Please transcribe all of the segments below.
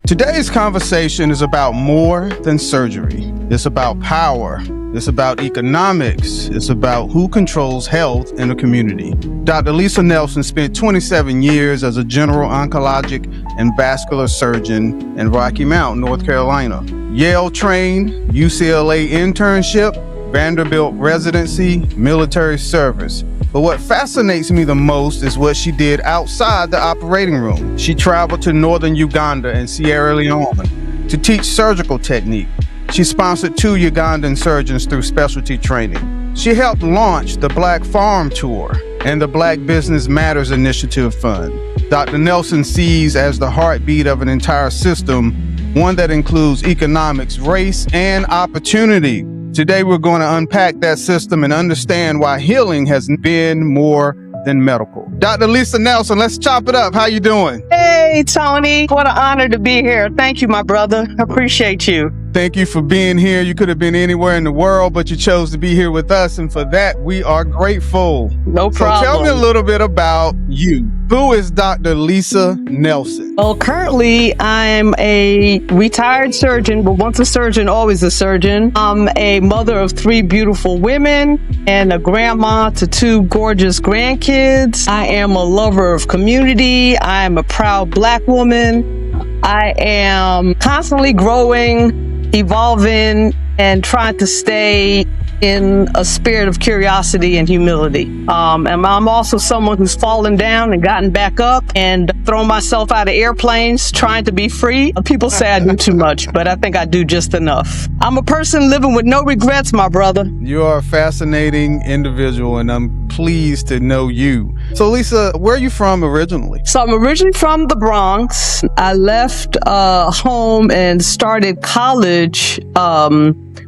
Today's conversation is about more than surgery. It's about power. It's about economics. It's about who controls health in a community. Dr. Lisa Nelson spent 27 years as a general oncologic and vascular surgeon in Rocky Mount, North Carolina. Yale trained, UCLA internship, Vanderbilt residency, military service. But what fascinates me the most is what she did outside the operating room. She traveled to northern Uganda and Sierra Leone to teach surgical technique. She sponsored 2 Ugandan surgeons through specialty training. She helped launch the Black Farm Tour and the Black Business Matters Initiative Fund. Dr. Nelson sees as the heartbeat of an entire system, one that includes economics, race, and opportunity. Today, we're going to unpack that system and understand why healing has been more than medical. Dr. Lisa Nelson, let's chop it up. How you doing? Hey, Tony. What an honor to be here. Thank you, my brother. I appreciate you. Thank you for being here. You could have been anywhere in the world, but you chose to be here with us, and for that, we are grateful. No problem. So tell me a little bit about you. Who is Dr. Lisa Nelson? Well, currently, I'm a retired surgeon, but once a surgeon, always a surgeon. I'm a mother of 3 beautiful women and a grandma to 2 gorgeous grandkids. I am a lover of community. I am a proud Black woman. I am constantly growing, evolving, and trying to stay in a spirit of curiosity and humility. And I'm also someone who's fallen down and gotten back up and thrown myself out of airplanes trying to be free. People say I do too much, but I think I do just enough. I'm a person living with no regrets, my brother. You are a fascinating individual, and I'm pleased to know you. So, Lisa, where are you from originally? So I'm originally from the Bronx. I left home and started college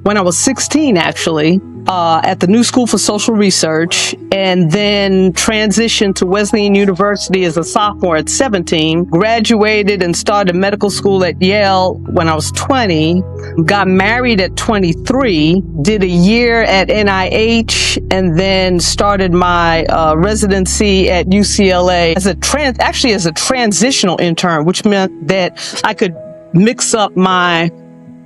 when I was 16, actually, at the New School for Social Research, and then transitioned to Wesleyan University as a sophomore at 17, graduated and started medical school at Yale when I was 20, got married at 23, did a year at NIH, and then started my residency at UCLA as a transitional intern, which meant that I could mix up my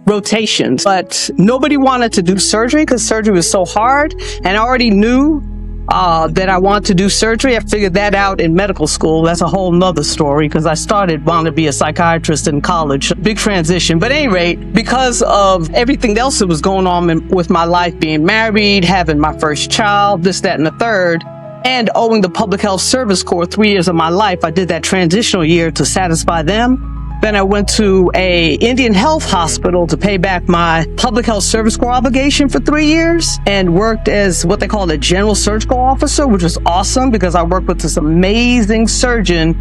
rotations, but nobody wanted to do surgery because surgery was so hard, and I already knew that I wanted to do surgery. I figured that out in medical school. That's a whole nother story because I wanted to be a psychiatrist in college. Big transition. But at any rate, because of everything else that was going on with my life, being married, having my first child, this, that, and the third, and owing the Public Health Service Corps 3 years of my life, I did that transitional year to satisfy them. Then I went to a Indian Health Hospital to pay back my Public Health Service Corps obligation for 3 years and worked as what they call a general surgical officer, which was awesome because I worked with this amazing surgeon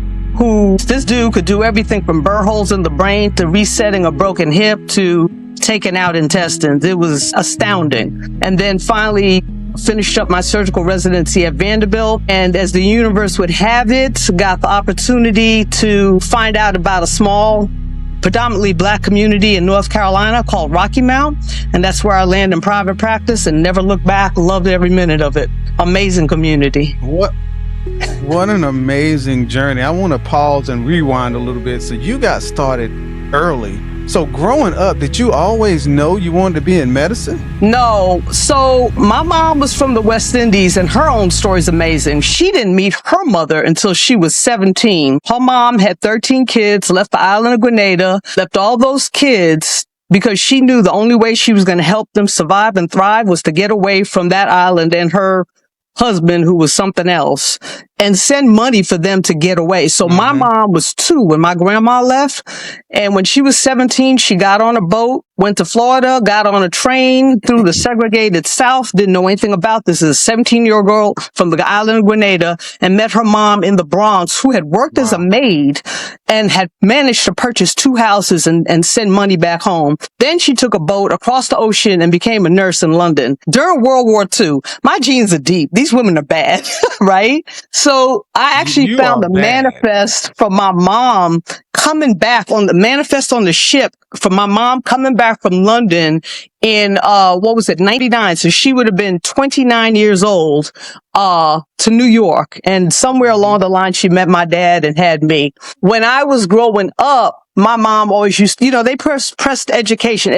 this dude could do everything from burr holes in the brain to resetting a broken hip to taking out intestines. It was astounding. And then finally finished up my surgical residency at Vanderbilt, and as the universe would have it, got the opportunity to find out about a small, predominantly Black community in North Carolina called Rocky Mount, and that's where I landed in private practice and never looked back. Loved every minute of it. Amazing community. What an amazing journey. I want to pause and rewind a little bit. So you got started early. So growing up, did you always know you wanted to be in medicine? No. So my mom was from the West Indies, and her own story is amazing. She didn't meet her mother until she was 17. Her mom had 13 kids, left the island of Grenada, left all those kids because she knew the only way she was going to help them survive and thrive was to get away from that island and her husband, who was something else, and send money for them to get away. So my mom was 2 when my grandma left. And when she was 17, she got on a boat, went to Florida, got on a train through the segregated South, didn't know anything about this. As a 17-year-old girl from the island of Grenada, and met her mom in the Bronx, who had worked as a maid and had managed to purchase 2 houses and send money back home. Then she took a boat across the ocean and became a nurse in London. During World War II, my genes are deep. These women are bad, right? So I actually found the manifest from my mom coming back on the manifest on the ship from my mom coming back from London in, what was it, 99. So she would have been 29 years old, to New York. And somewhere along the line, she met my dad and had me. When I was growing up, my mom always used, they pressed education,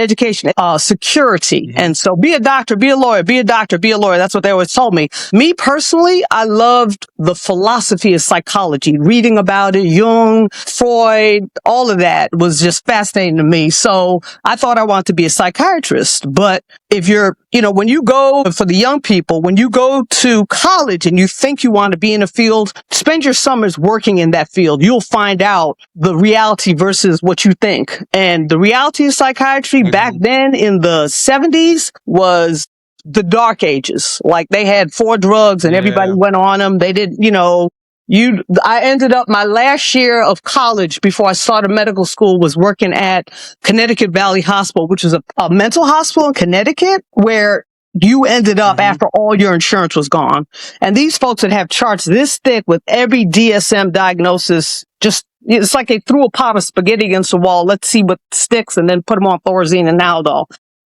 security. And so be a doctor, be a lawyer, be a doctor, be a lawyer. That's what they always told me. Me personally, I loved the philosophy of psychology, reading about it, Jung, Freud, all of that was just fascinating to me. So I thought I wanted to be a psychiatrist. But if you're, when you go, for the young people, when you go to college and you think you want to be in a field, spend your summers working in that field. You'll find out the reality versus what you think. And the reality of psychiatry back then in the 70s was the dark ages. Like they had 4 drugs and everybody went on them. They didn't, I ended up my last year of college before I started medical school was working at Connecticut Valley Hospital, which is a mental hospital in Connecticut where you ended up after all your insurance was gone. And these folks would have charts this thick with every DSM diagnosis. It's like they threw a pot of spaghetti against the wall. Let's see what sticks and then put them on Thorazine and Naldol.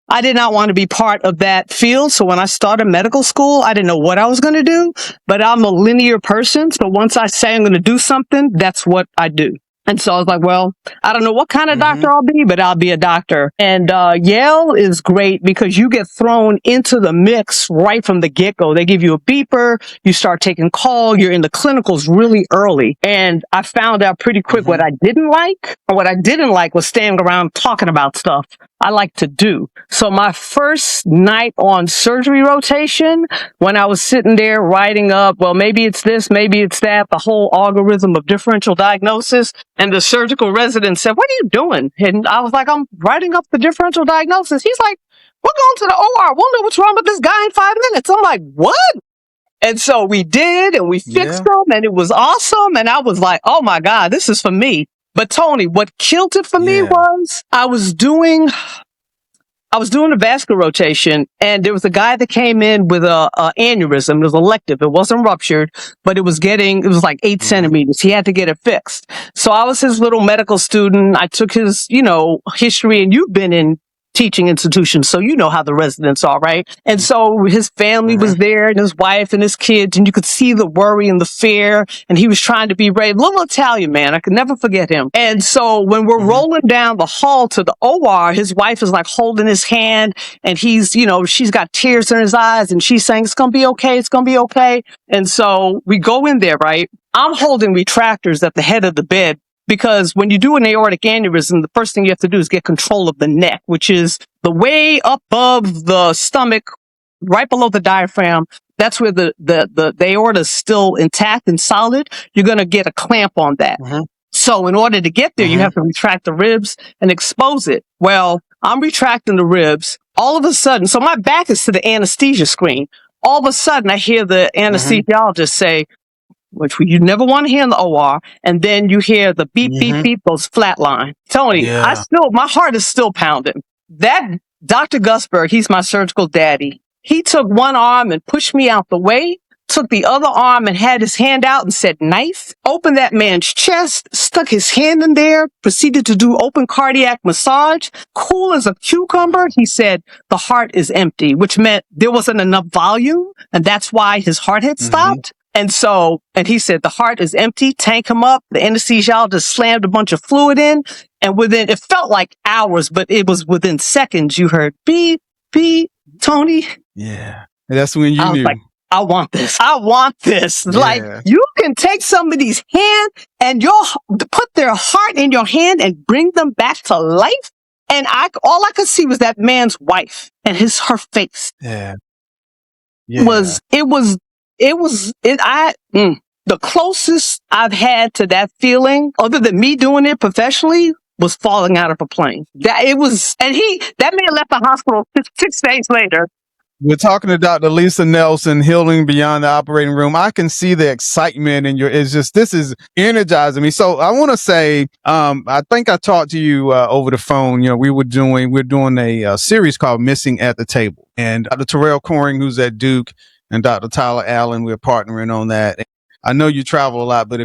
I did not want to be part of that field. So when I started medical school, I didn't know what I was going to do, but I'm a linear person. So once I say I'm going to do something, that's what I do. And so I was like, well, I don't know what kind of doctor I'll be, but I'll be a doctor. And Yale is great because you get thrown into the mix right from the get-go. They give you a beeper, you start taking call, you're in the clinicals really early. And I found out pretty quick what I didn't like. Or what I didn't like was standing around talking about stuff. I like to do. So my first night on surgery rotation, when I was sitting there writing up, well, maybe it's this, maybe it's that, the whole algorithm of differential diagnosis, and the surgical resident said, what are you doing? And I was like, I'm writing up the differential diagnosis. He's like, we're going to the OR. We'll know what's wrong with this guy in 5 minutes. I'm like, what? And so we did, and we fixed them, and it was awesome. And I was like, oh my God, this is for me. But Tony, what killed it for me was I was doing a vascular rotation, and there was a guy that came in with a aneurysm. It was elective. It wasn't ruptured, but it was like 8 centimeters. He had to get it fixed. So I was his little medical student. I took his, history, and you've been in teaching institutions, so you know how the residents are, right? And so his family was there, and his wife and his kids, and you could see the worry and the fear, and he was trying to be brave. Little Italian man, I could never forget him. And so when we're rolling down the hall to the OR, his wife is like holding his hand, and he's, she's got tears in his eyes, and she's saying, it's gonna be okay, it's gonna be okay. And so we go in there, right? I'm holding retractors at the head of the bed, because when you do an aortic aneurysm, the first thing you have to do is get control of the neck, which is the way up above the stomach, right below the diaphragm. That's where the aorta is still intact and solid. You're going to get a clamp on that. So in order to get there, you have to retract the ribs and expose it. Well, I'm retracting the ribs. All of a sudden, so my back is to the anesthesia screen. All of a sudden, I hear the anesthesiologist say, which you never want to hear in the OR, and then you hear the beep, beep, beep, those flatline. Tony, my heart is still pounding. That Dr. Gusberg, he's my surgical daddy. He took one arm and pushed me out the way, took the other arm and had his hand out and said, knife, opened that man's chest, stuck his hand in there, proceeded to do open cardiac massage, cool as a cucumber. He said, the heart is empty, which meant there wasn't enough volume, and that's why his heart had stopped. And he said, the heart is empty, tank him up. The anesthesiologist slammed a bunch of fluid in. And it felt like hours, but it was within seconds. You heard beep, beep, Tony. Yeah. And that's when you knew. Like, I want this. I want this. Yeah. Like, you can take somebody's hand and put their heart in your hand and bring them back to life. And all I could see was that man's wife and her face. Yeah. The closest I've had to that feeling, other than me doing it professionally, was falling out of a plane. That man left the hospital 6 days later. We're talking to Dr. Lisa Nelson, Healing Beyond the Operating Room. I can see the excitement in this is energizing me. So I want to say, I think I talked to you over the phone. We're doing a series called Missing at the Table. And Dr. Terrell Coring, who's at Duke, and Dr. Tyler Allen, we're partnering on that. I know you travel a lot, but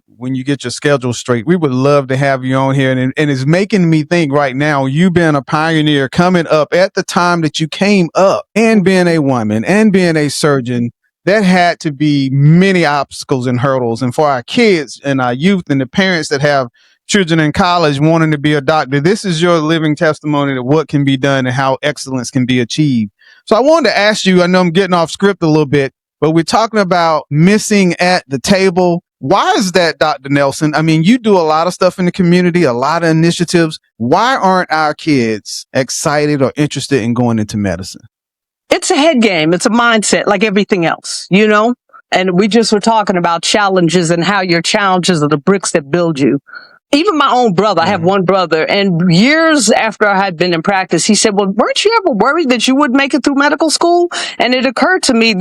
when you get your schedule straight, we would love to have you on here. And it's making me think right now, you being a pioneer coming up at the time that you came up and being a woman and being a surgeon, that had to be many obstacles and hurdles. And for our kids and our youth and the parents that have children in college wanting to be a doctor, this is your living testimony to what can be done and how excellence can be achieved. So I wanted to ask you, I know I'm getting off script a little bit, but we're talking about missing at the table. Why is that, Dr. Nelson? I mean, you do a lot of stuff in the community, a lot of initiatives. Why aren't our kids excited or interested in going into medicine? It's a head game. It's a mindset like everything else, And we just were talking about challenges and how your challenges are the bricks that build you. Even my own brother, I have one brother, and years after I had been in practice, he said, well, weren't you ever worried that you wouldn't make it through medical school? And it occurred to me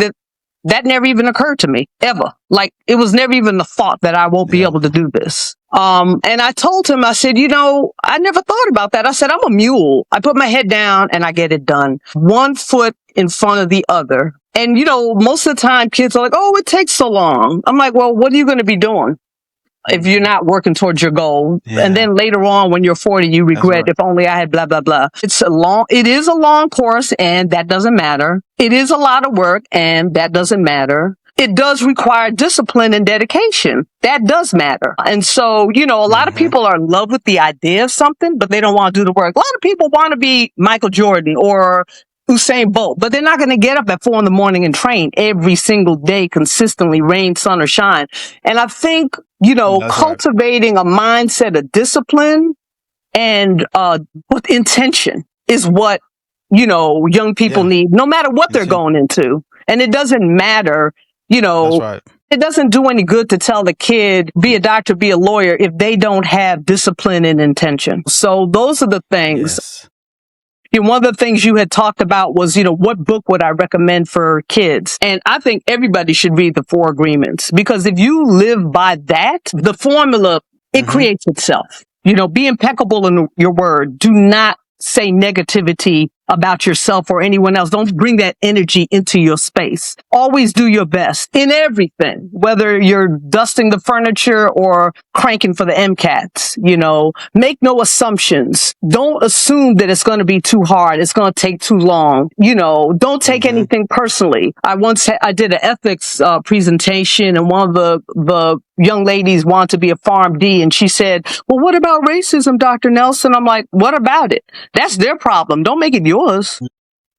that never even occurred to me, ever. Like, it was never even the thought that I won't be able to do this. And I told him, I said, I never thought about that. I said, I'm a mule. I put my head down and I get it done. One foot in front of the other. And, most of the time kids are like, oh, it takes so long. I'm like, well, what are you going to be doing if you're not working towards your goal? And then later on, when you're 40, you regret, if only I had blah, blah, blah. It is a long course, and that doesn't matter. It is a lot of work, and that doesn't matter. It does require discipline and dedication. That does matter. And so, a lot of people are in love with the idea of something, but they don't want to do the work. A lot of people want to be Michael Jordan or Usain Bolt, but they're not going to get up at 4 a.m. and train every single day consistently, rain, sun, or shine. And I think, cultivating a mindset of discipline and with intention is what, young people need, no matter what they're going into. And it doesn't matter, it doesn't do any good to tell the kid, be a doctor, be a lawyer, if they don't have discipline and intention. So those are the things. Yes. One of the things you had talked about was, what book would I recommend for kids? And I think everybody should read the 4 Agreements, because if you live by that, the formula, it creates itself. Be impeccable in your word. Do not say negativity about yourself or anyone else. Don't bring that energy into your space. Always do your best in everything, whether you're dusting the furniture or cranking for the MCATs, make no assumptions. Don't assume that it's going to be too hard. It's going to take too long. Don't take anything personally. I did an ethics presentation, and one of the young ladies wanted to be a PharmD, and she said, well, what about racism, Dr. Nelson? I'm like, what about it? That's their problem. Don't make it yours.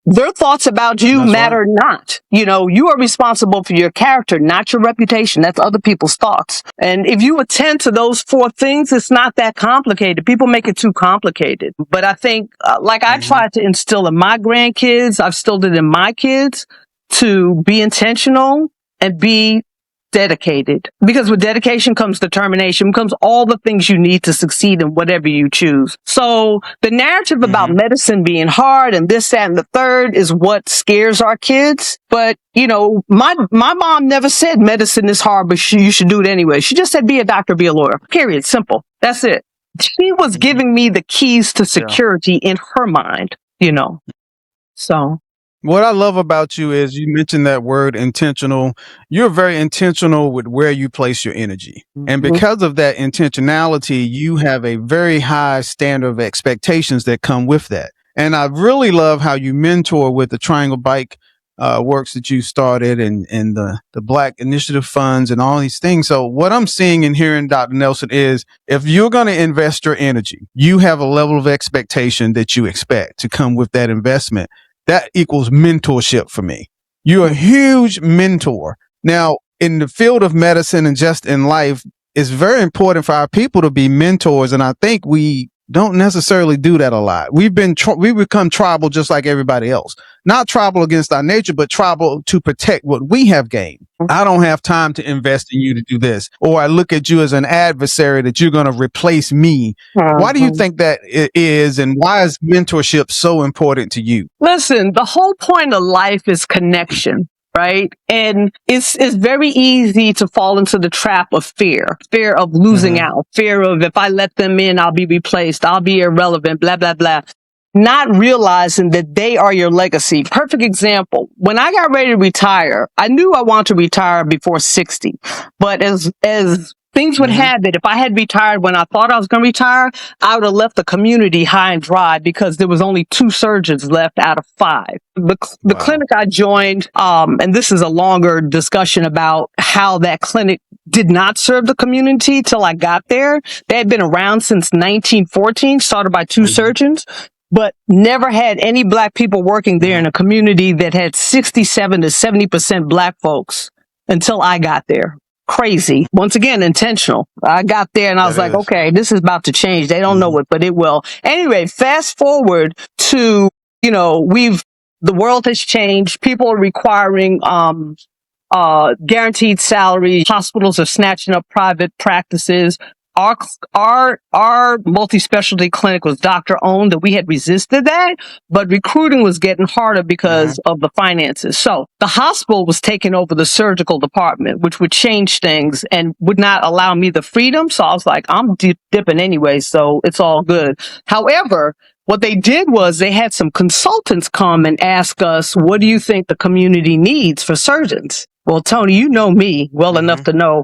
Their thoughts about you matter not. You are responsible for your character, not your reputation. That's other people's thoughts. And if you attend to those 4 things, it's not that complicated. People make it too complicated. But I think, I tried to instill in my grandkids, I've instilled it in my kids, to be intentional and be dedicated, because with dedication comes determination, comes all the things you need to succeed in whatever you choose. So the narrative about medicine being hard and this, that, and the third is what scares our kids. But, my mom never said medicine is hard, but you should do it anyway. She just said, be a doctor, be a lawyer. Period. Simple. That's it. She was giving me the keys to security in her mind, So. What I love about you is you mentioned that word intentional. You're very intentional with where you place your energy. And because of that intentionality, you have a very high standard of expectations that come with that. And I really love how you mentor with the Triangle Bike works that you started and the Black Initiative Funds and all these things. So what I'm seeing and hearing, Dr. Nelson, is if you're going to invest your energy, you have a level of expectation that you expect to come with that investment. That equals mentorship for me. You're a huge mentor. Now, in the field of medicine and just in life, it's very important for our people to be mentors. And I think we don't necessarily do that a lot. We become tribal just like everybody else. Not tribal against our nature, but tribal to protect what we have gained. I don't have time to invest in you to do this. Or I look at you as an adversary that you're going to replace me. Why do you think that it is? And why is mentorship so important to you? Listen, the whole point of life is connection. Right. And it's very easy to fall into the trap of fear of losing out, fear of if I let them in, I'll be replaced, I'll be irrelevant, blah, blah, blah. not realizing that they are your legacy. Perfect example. When I got ready to retire, I knew I wanted to retire before 60. But as things would have it, if I had retired when I thought I was going to retire, I would have left the community high and dry because there was only 2 surgeons left out of 5. The clinic I joined, and this is a longer discussion about how that clinic did not serve the community till I got there. They had been around since 1914, started by 2 surgeons, but never had any black people working there in a community that had 67 to 70% black folks until I got there. Crazy. Once again, intentional. I got there and I was like, okay, this is about to change. They don't know it, but it will. Anyway, fast forward to, the world has changed. People are requiring, guaranteed salaries. Hospitals are snatching up private practices. Our multi-specialty clinic was doctor owned, that we had resisted that, but recruiting was getting harder because of the finances. So the hospital was taking over the surgical department, which would change things and would not allow me the freedom. So I was like, I'm dipping anyway, so it's all good. However, what they did was they had some consultants come and ask us, what do you think the community needs for surgeons? Well, Tony, you know me well enough to know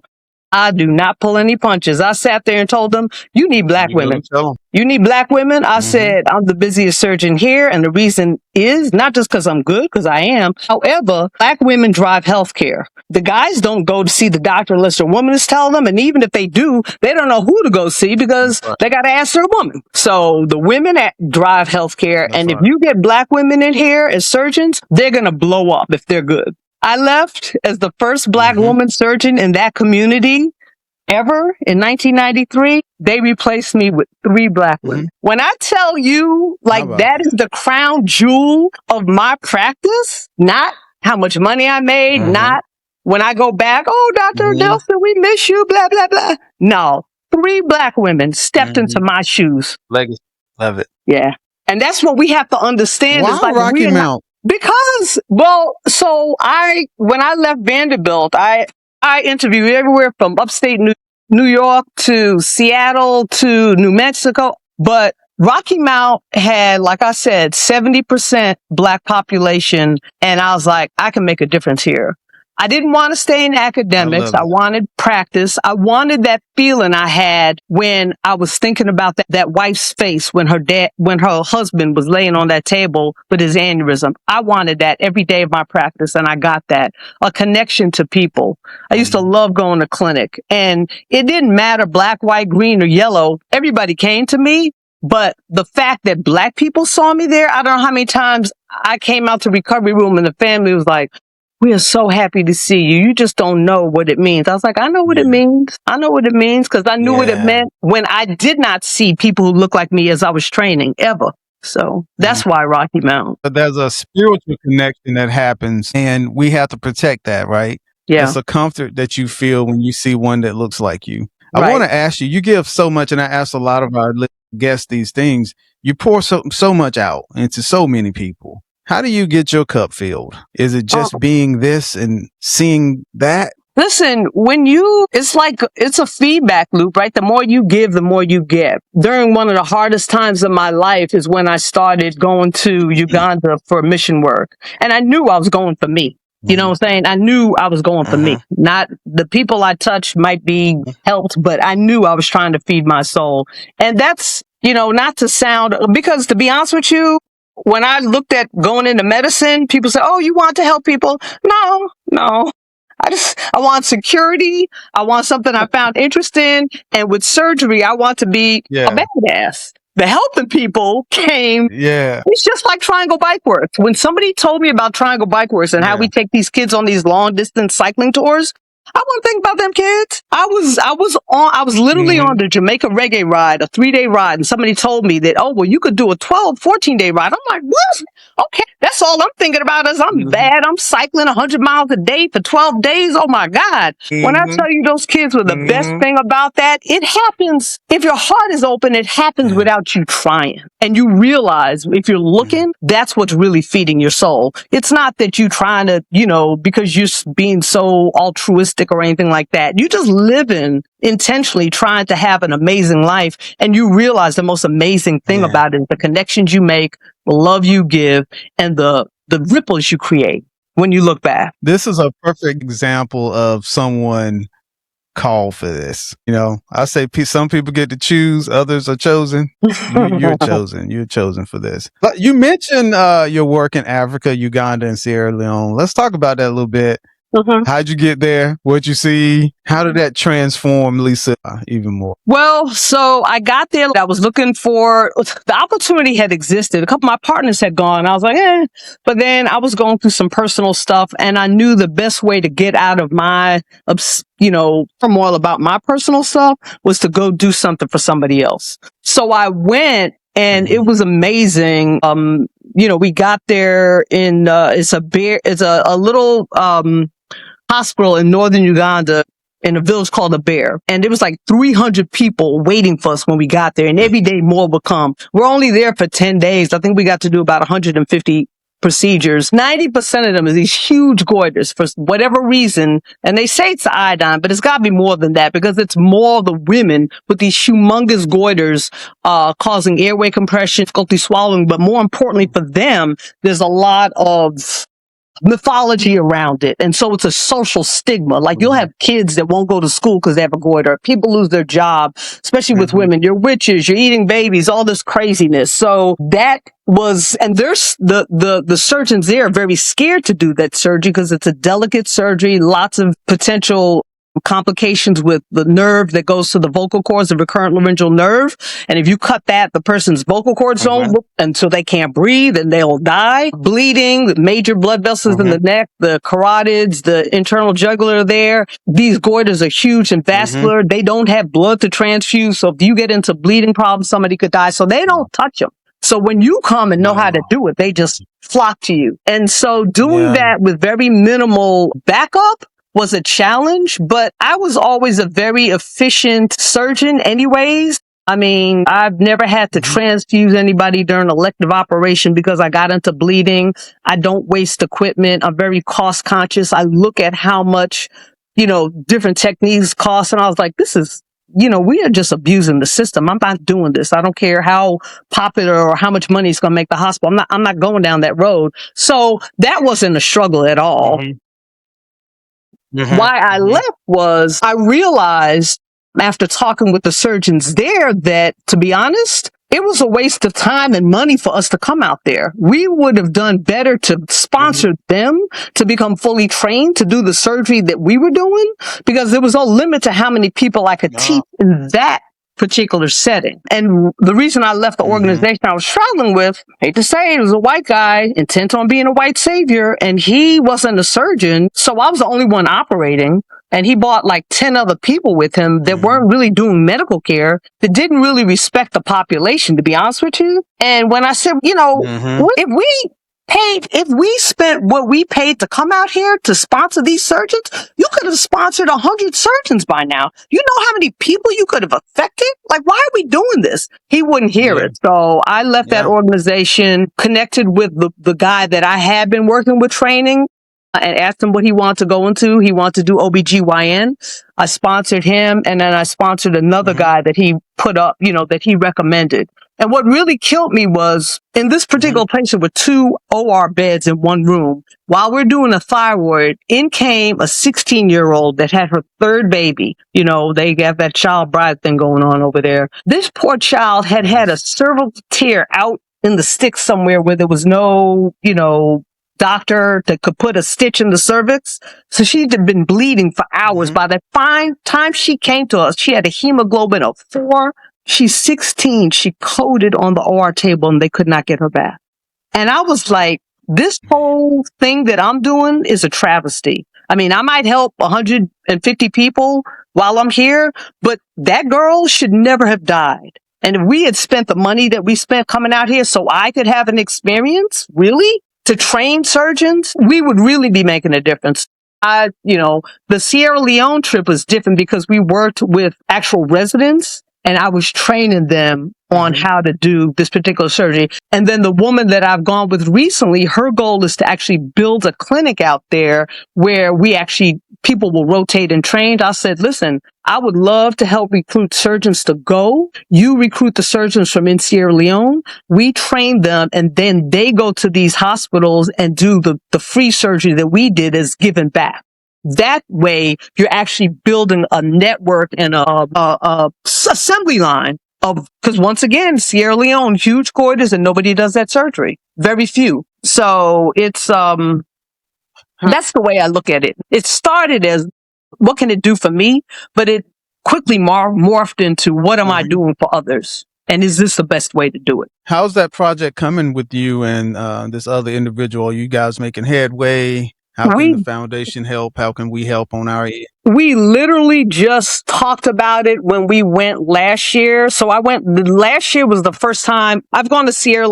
I do not pull any punches. I sat there and told them, you need black women. You need black women. I said, I'm the busiest surgeon here. And the reason is not just because I'm good, because I am. However, black women drive healthcare. The guys don't go to see the doctor unless a woman is telling them. And even if they do, they don't know who to go see because they got to ask their woman. So the women drive healthcare. And if you get black women in here as surgeons, they're going to blow up if they're good. I left as the first black woman surgeon in that community ever in 1993. They replaced me with 3 black women. When I tell you, that is the crown jewel of my practice, not how much money I made, not when I go back, oh, Dr. Nelson, we miss you, blah, blah, blah. No, 3 black women stepped into my shoes. Legacy. Love it. Yeah. And that's what we have to understand. Why is like Rocky Mount? Because, when I left Vanderbilt, I interviewed everywhere from upstate New York to Seattle to New Mexico. But Rocky Mount had, like I said, 70% black population. And I was like, I can make a difference here. I didn't want to stay in academics. I wanted practice. I wanted that feeling I had when I was thinking about that wife's face when her husband was laying on that table with his aneurysm. I wanted that every day of my practice, and I got that. A connection to people. I used to love going to clinic, and it didn't matter black, white, green, or yellow. Everybody came to me, but the fact that black people saw me there, I don't know how many times I came out to recovery room and the family was like, we are so happy to see you. You just don't know what it means. I was like, I know what it means. I know what it means because I knew what it meant when I did not see people who looked like me as I was training ever. So that's why Rocky Mount. But there's a spiritual connection that happens, and we have to protect that, right? Yeah. It's a comfort that you feel when you see one that looks like you. I want to ask you, you give so much, and I ask a lot of our guests these things. You pour so much out into so many people. How do you get your cup filled? Is it just being this and seeing that? Listen, it's a feedback loop, right? The more you give, the more you get. During one of the hardest times of my life is when I started going to Uganda for mission work. And I knew I was going for me. You know what I'm saying? I knew I was going for me. Not the people I touched might be helped, but I knew I was trying to feed my soul. And that's, not to sound, because to be honest with you, when I looked at going into medicine, people say, oh, you want to help people? No. I want security. I want something I found interesting. And with surgery, I want to be a badass. The helping people came. Yeah. It's just like Triangle Bike Works. When somebody told me about Triangle Bike Works and how we take these kids on these long distance cycling tours, I wasn't thinking about them kids. I was literally on the Jamaica reggae ride, a 3-day ride, and somebody told me that, oh, well, you could do a 14-day ride. I'm like, what? Okay. That's all I'm thinking about is I'm bad. I'm cycling 100 miles a day for 12 days. Oh my God. When I tell you those kids were the best thing about that, it happens. If your heart is open, it happens without you trying. And you realize if you're looking, that's what's really feeding your soul. It's not that you trying to, because you're being so altruistic unrealistic or anything like that. You just living intentionally trying to have an amazing life. And you realize the most amazing thing about it is the connections you make, the love you give, and the ripples you create when you look back. This is a perfect example of someone called for this. You know, I say some people get to choose, others are chosen. You're chosen. You're chosen for this. But you mentioned your work in Africa, Uganda, and Sierra Leone. Let's talk about that a little bit. How'd you get there? What'd you see? How did that transform Lisa even more? Well, so I got there. I was looking for the opportunity had existed. A couple of my partners had gone. I was like, But then I was going through some personal stuff, and I knew the best way to get out of my, turmoil about my personal stuff was to go do something for somebody else. So I went, and it was amazing. We got there in it's a little hospital in northern Uganda in a village called a Bear. And there was like 300 people waiting for us when we got there. And every day more would come. We're only there for 10 days. I think we got to do about 150 procedures. 90% of them are these huge goiters for whatever reason. And they say it's the iodine, but it's got to be more than that because it's more the women with these humongous goiters causing airway compression, difficulty swallowing. But more importantly for them, there's a lot of mythology around it. And so it's a social stigma. Like you'll have kids that won't go to school because they have a goiter. People lose their job, especially with women. You're witches, you're eating babies, all this craziness. So that was, and there's the surgeons there are very scared to do that surgery because it's a delicate surgery, lots of potential complications with the nerve that goes to the vocal cords, the recurrent laryngeal nerve. And if you cut that, the person's vocal cords don't work until they can't breathe and they'll die. Bleeding, major blood vessels in the neck, the carotids, the internal jugular there. These goiters are huge and vascular. They don't have blood to transfuse. So if you get into bleeding problems, somebody could die. So they don't touch them. So when you come and know how to do it, they just flock to you. And so doing that with very minimal backup was a challenge, but I was always a very efficient surgeon anyways. I mean, I've never had to transfuse anybody during elective operation because I got into bleeding. I don't waste equipment. I'm very cost conscious. I look at how much, different techniques cost. And I was like, this is, we are just abusing the system. I'm not doing this. I don't care how popular or how much money it's going to make the hospital. I'm not going down that road. So that wasn't a struggle at all. Why I left was I realized after talking with the surgeons there that, to be honest, it was a waste of time and money for us to come out there. We would have done better to sponsor them to become fully trained to do the surgery that we were doing because there was no limit to how many people I could teach in that particular setting. And the reason I left the organization I was traveling with, hate to say it, was a white guy intent on being a white savior, and he wasn't a surgeon, so I was the only one operating. And he brought like 10 other people with him that weren't really doing medical care, that didn't really respect the population, to be honest with you. And when I said, if we spent what we paid to come out here to sponsor these surgeons, you could have sponsored 100 surgeons by now. You know how many people you could have affected? Like, why are we doing this? He wouldn't hear it. So I left that organization, connected with the guy that I had been working with training, and asked him what he wanted to go into. He wanted to do OBGYN. I sponsored him, and then I sponsored another guy that he put up, that he recommended. And what really killed me was in this particular place, there were 2 OR beds in one room. While we're doing a thyroid, in came a 16-year-old that had her 3rd baby. They have that child bride thing going on over there. This poor child had a cervical tear out in the sticks somewhere where there was no, doctor that could put a stitch in the cervix. So she'd been bleeding for hours. By the time she came to us, she had a hemoglobin of 4. She's 16. She coded on the OR table and they could not get her back. And I was like, this whole thing that I'm doing is a travesty. I mean, I might help 150 people while I'm here, but that girl should never have died. And if we had spent the money that we spent coming out here so I could have an experience, really, to train surgeons, we would really be making a difference. The Sierra Leone trip was different because we worked with actual residents and I was training them on how to do this particular surgery. And then the woman that I've gone with recently, her goal is to actually build a clinic out there where people will rotate and train. I said, listen, I would love to help recruit surgeons to go. You recruit the surgeons from in Sierra Leone. We train them, and then they go to these hospitals and do the free surgery that we did as given back. That way, you're actually building a network and a assembly line of, because once again, Sierra Leone, huge goiters, and nobody does that surgery. Very few. So it's, that's the way I look at it. It started as, what can it do for me? But it quickly morphed into, what am I doing for others? And is this the best way to do it? How's that project coming with you and this other individual? Are you guys making headway? How can the foundation help? How can we help on our end? We literally just talked about it when we went last year. So last year was the first time I've gone to Sierra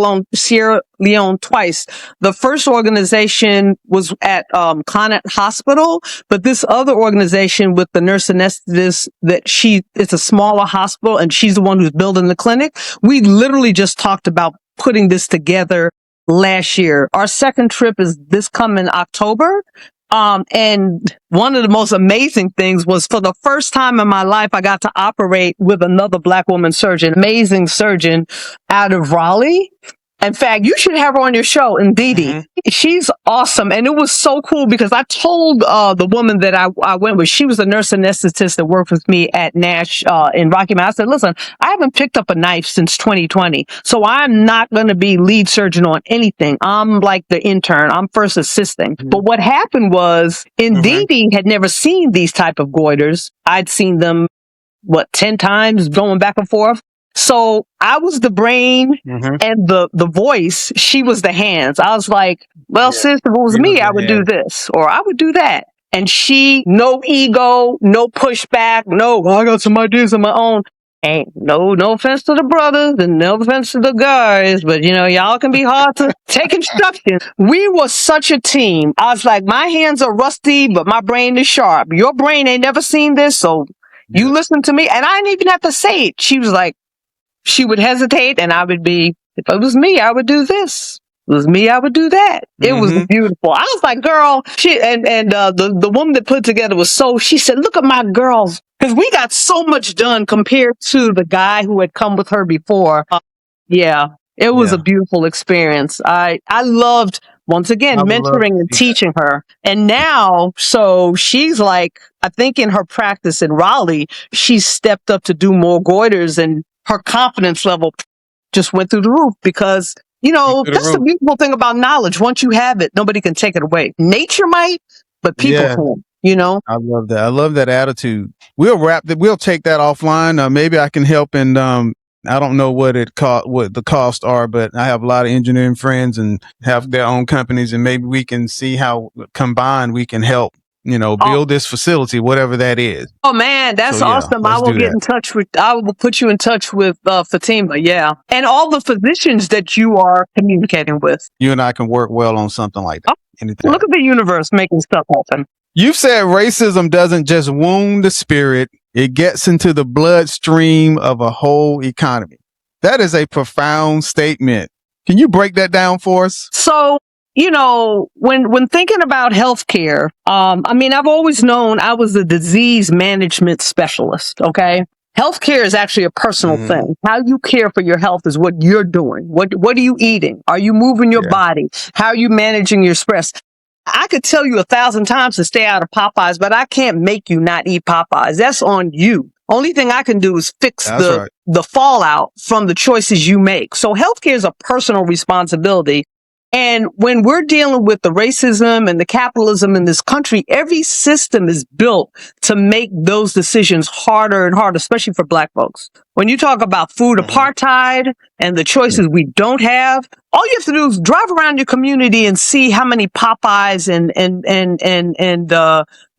Leone twice. The first organization was at Connett Hospital, but this other organization with the nurse anesthetist it's a smaller hospital, and she's the one who's building the clinic. We literally just talked about putting this together last year. Our second trip is this coming October. And one of the most amazing things was, for the first time in my life, I got to operate with another Black woman surgeon, amazing surgeon out of Raleigh. In fact, you should have her on your show, Ndidi. Mm-hmm. She's awesome. And it was so cool because I told the woman that I went with, she was a nurse anesthetist that worked with me at Nash in Rocky Mount. I said, listen, I haven't picked up a knife since 2020, so I'm not going to be lead surgeon on anything. I'm like the intern. I'm first assisting. Mm-hmm. But what happened was, Ndidi had never seen these type of goiters. I'd seen them, 10 times going back and forth. So I was the brain and the voice. She was the hands. I was like, well, sis, if it was me, I would do this or I would do that. And she, no ego, no pushback, no, I got some ideas of my own. Ain't no offense to the brothers and no offense to the guys, but y'all can be hard to take instructions. We were such a team. I was like, my hands are rusty, but my brain is sharp. Your brain ain't never seen this, so you listen to me. And I didn't even have to say it. She was like, she would hesitate, and I would be, if it was me, I would do this. If it was me, I would do that. It was beautiful. I was like, girl, the woman that put it together she said, look at my girls. Because we got so much done compared to the guy who had come with her before. It was a beautiful experience. I loved, once again, mentoring and teaching her. And now, so she's like, I think in her practice in Raleigh, she's stepped up to do more goiters, and her confidence level just went through the roof because, that's the beautiful thing about knowledge. Once you have it, nobody can take it away. Nature might, but people can, I love that. I love that attitude. We'll take that offline. Maybe I can help. And, I don't know what the costs are, but I have a lot of engineering friends and have their own companies, and maybe we can see how combined we can help. Build this facility, whatever that is. Oh man, that's awesome. I will put you in touch with Fatima. Yeah. And all the physicians that you are communicating with. You and I can work well on something like that. Look at the universe making stuff happen. You've said racism doesn't just wound the spirit, it gets into the bloodstream of a whole economy. That is a profound statement. Can you break that down for us? So, when thinking about healthcare, I've always known I was a disease management specialist. Okay. Healthcare is actually a personal thing. How you care for your health is what you're doing. What are you eating? Are you moving your body? How are you managing your stress? I could tell you 1,000 times to stay out of Popeyes, but I can't make you not eat Popeyes. That's on you. Only thing I can do is fix the fallout from the choices you make. So healthcare is a personal responsibility. And when we're dealing with the racism and the capitalism in this country, every system is built to make those decisions harder and harder, especially for Black folks. When you talk about food apartheid and the choices we don't have, all you have to do is drive around your community and see how many Popeyes and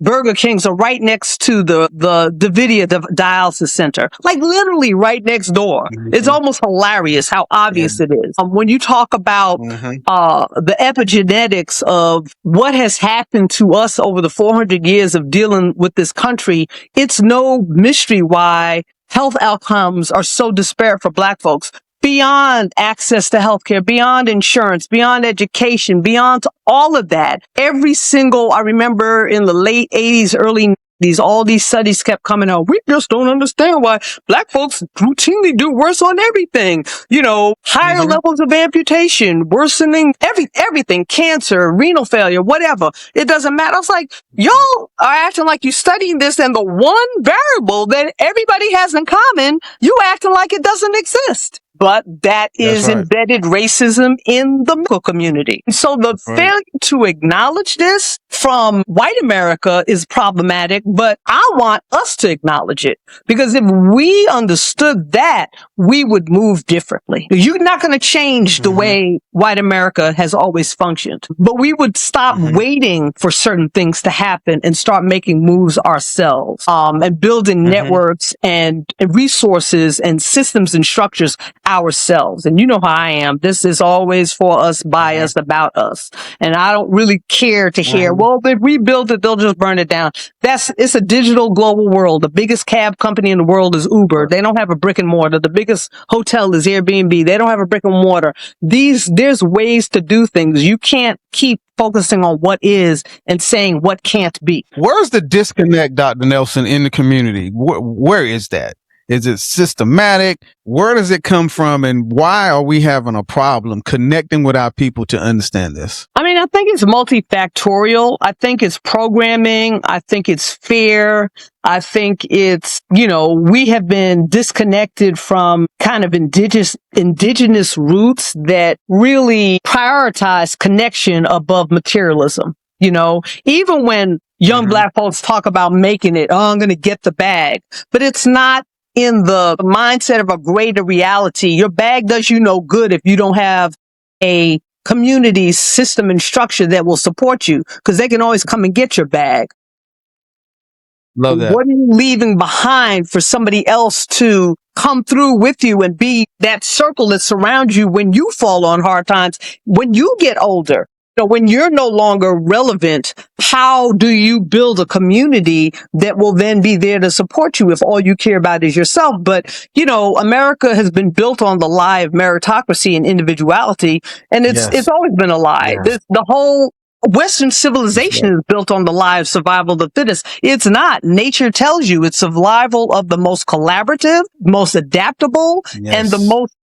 Burger Kings are right next to the Davidia dialysis center. Like literally right next door. It's almost hilarious how obvious it is. When you talk about the epigenetics of what has happened to us over the 400 years of dealing with this country, it's no mystery why health outcomes are so disparate for Black folks. beyond access to healthcare, beyond insurance, beyond education, beyond all of that. I remember in the late 80s, early 90s, all these studies kept coming out. We just don't understand why black folks routinely do worse on everything. Higher levels of amputation, worsening everything, cancer, renal failure, whatever. It doesn't matter. I was like, y'all are acting like you're studying this, and the one variable that everybody has in common, you acting like it doesn't exist. But that is embedded racism in the medical community. So the failure to acknowledge this from white America is problematic, but I want us to acknowledge it. Because if we understood that, we would move differently. You're not going to change the way white America has always functioned, but we would stop waiting for certain things to happen and start making moves ourselves, and building networks and resources and systems and structures ourselves. And you know how I am. This is always for us, by us, about us. And I don't really care to hear, well, if we build it, they'll just burn it down. It's a digital global world. The biggest cab company in the world is Uber. They don't have a brick and mortar. The biggest hotel is Airbnb. They don't have a brick and mortar. There's ways to do things. You can't keep focusing on what is and saying what can't be. Where's the disconnect, Dr. Nelson, in the community? Where is that? Is it systematic? Where does it come from? And why are we having a problem connecting with our people to understand this? I mean, I think it's multifactorial. I think it's programming. I think it's fear. I think it's, we have been disconnected from kind of indigenous roots that really prioritize connection above materialism. Even when young black folks talk about making it, I'm going to get the bag, but it's not in the mindset of a greater reality. Your bag does you no good if you don't have a community system and structure that will support you, because they can always come and get your bag. Love that. What are you leaving behind for somebody else to come through with you and be that circle that surrounds you when you fall on hard times, when you get older? When you're no longer relevant, how do you build a community that will then be there to support you if all you care about is yourself? But, America has been built on the lie of meritocracy and individuality, and it's always been a lie. The whole Western civilization is built on the lie of survival of the fittest. It's not. Nature tells you it's survival of the most collaborative, most adaptable, and the most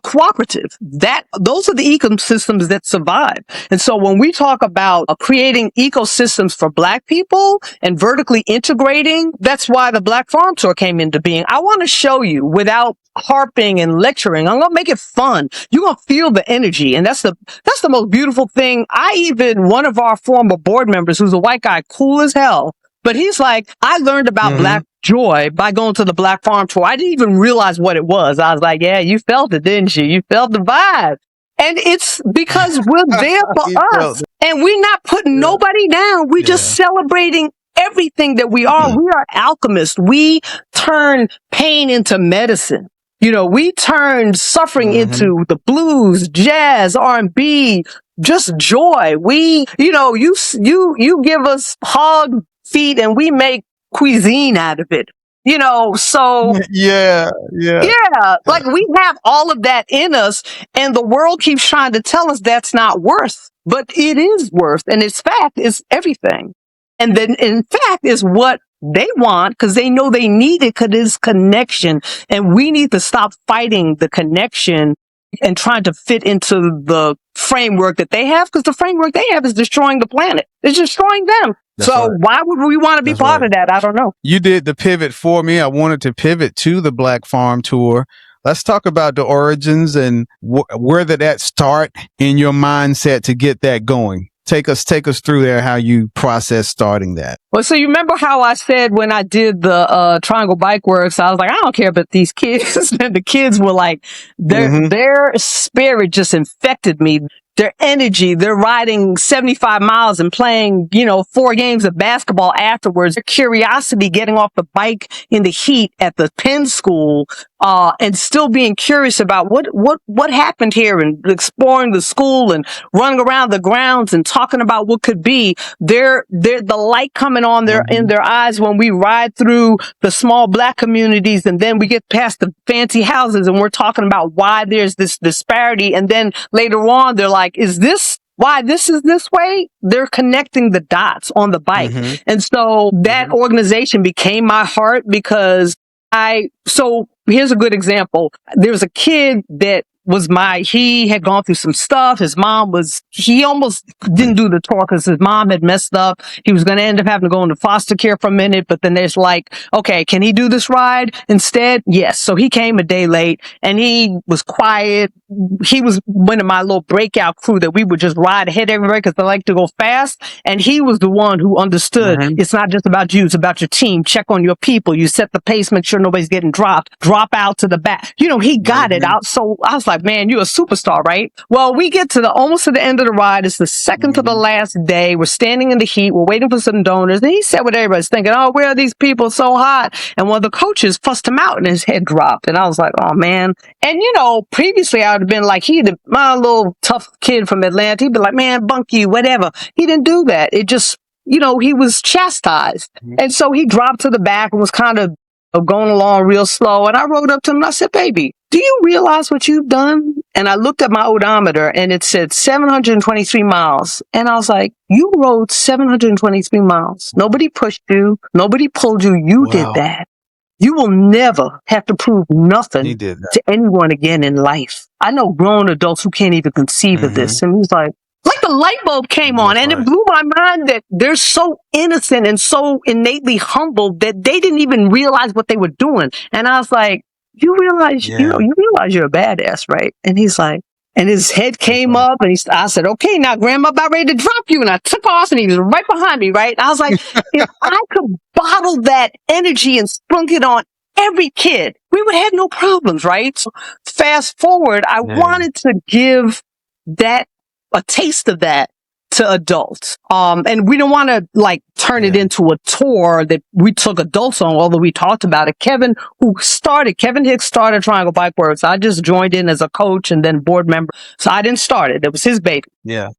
cooperative. Those are the ecosystems that survive. And so when we talk about creating ecosystems for black people and vertically integrating, that's why the Black Farm Tour came into being. I want to show you, without harping and lecturing, I'm going to make it fun. You're going to feel the energy. And that's the most beautiful thing. One of our former board members, who's a white guy, cool as hell, but he's like, I learned about black joy by going to the Black Farm Tour. I didn't even realize what it was. I was like, yeah, you felt it, didn't you? You felt the vibe. And it's because we're there for us. And we're not putting nobody down. We're just celebrating everything that we are. We are alchemists. We turn pain into medicine. We turn suffering into the blues, jazz, R&B, just joy. We, you give us hog feet and we make cuisine out of it, so like we have all of that in us, and the world keeps trying to tell us that's not worth, but it is worth, and its fact is everything. And then in fact is what they want, because they know they need it, because it's connection, and we need to stop fighting the connection and trying to fit into the framework that they have, because the framework they have is destroying the planet. It's destroying them. Why would we want to be part of that? I don't know. You did the pivot for me. I wanted to pivot to the Black Farm Tour. Let's talk about the origins and where did that start in your mindset to get that going? Take us through there, how you process starting that. Well, so you remember how I said when I did the Triangle Bike Works, I was like, I don't care about these kids. And the kids were like, their spirit just infected me. Their energy, they're riding 75 miles and playing, 4 games of basketball afterwards. Their curiosity, getting off the bike in the heat at the Penn School, and still being curious about what happened here, and exploring the school and running around the grounds and talking about what could be. The light coming on in their eyes when we ride through the small Black communities, and then we get past the fancy houses and we're talking about why there's this disparity. And then later on, they're like, is this why this is this way? They're connecting the dots on the bike. And so that organization became my heart, because so here's a good example. There was a kid that he had gone through some stuff. His mom he almost didn't do the tour because his mom had messed up. He was going to end up having to go into foster care for a minute, but then there's like, okay, can he do this ride instead? Yes. So he came a day late and he was quiet. He was one of my little breakout crew that we would just ride ahead everywhere because they like to go fast. And he was the one who understood it's not just about you, it's about your team. Check on your people. You set the pace, make sure nobody's getting dropped. Drop out to the back. He got it out. So I was like, man, you're a superstar, right? Well, we get to almost to the end of the ride. It's the second to the last day. We're standing in the heat. We're waiting for some donors. And he said what everybody's thinking, oh, where are these people so hot? And one of the coaches fussed him out and his head dropped. And I was like, oh, man. And, previously I would have been like, my little tough kid from Atlanta. He'd be like, man, bunk you, whatever. He didn't do that. It just, he was chastised. And so he dropped to the back and was kind of going along real slow. And I rode up to him and I said, baby, do you realize what you've done? And I looked at my odometer and it said 723 miles. And I was like, you rode 723 miles. Nobody pushed you. Nobody pulled you. You did that. You will never have to prove nothing to anyone again in life. I know grown adults who can't even conceive of this. And he's like the light bulb came on, and it blew my mind that they're so innocent and so innately humble that they didn't even realize what they were doing. And I was like, you realize you're a badass, right? And he's like, and his head came up, and I said, okay, now grandma about ready to drop you. And I took off, and he was right behind me, right? And I was like, if I could bottle that energy and sprunk it on every kid, we would have no problems, right? So fast forward, I wanted to give a taste of that to adults. And we don't want to turn it into a tour that we took adults on, although we talked about it. Kevin Hicks started Triangle Bike Works. I just joined in as a coach and then board member. So I didn't start it. It was his baby. Yeah.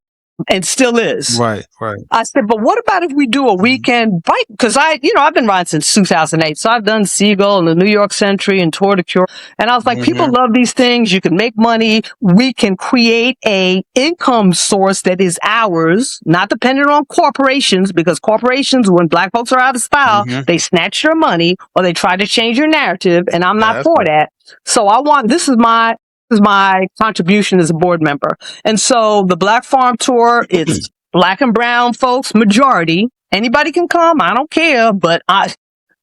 And still is. Right. I said, but what about if we do a weekend bike? Because I've been riding since 2008. So I've done Seagull and the New York Century and Tour de Cure. And I was like, people love these things. You can make money. We can create a income source that is ours, not dependent on corporations, because corporations, when Black folks are out of style, they snatch your money or they try to change your narrative. And I'm not for that. So this is my contribution as a board member. And so the Black Farm Tour, it's Black and brown folks, majority. Anybody can come. I don't care. But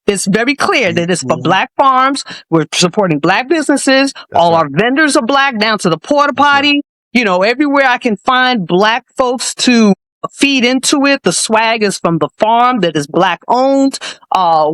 it's very clear that it's for Black farms. We're supporting Black businesses. All our vendors are Black, down to the porta potty. Everywhere I can find Black folks to feed into it. The swag is from the farm that is Black owned.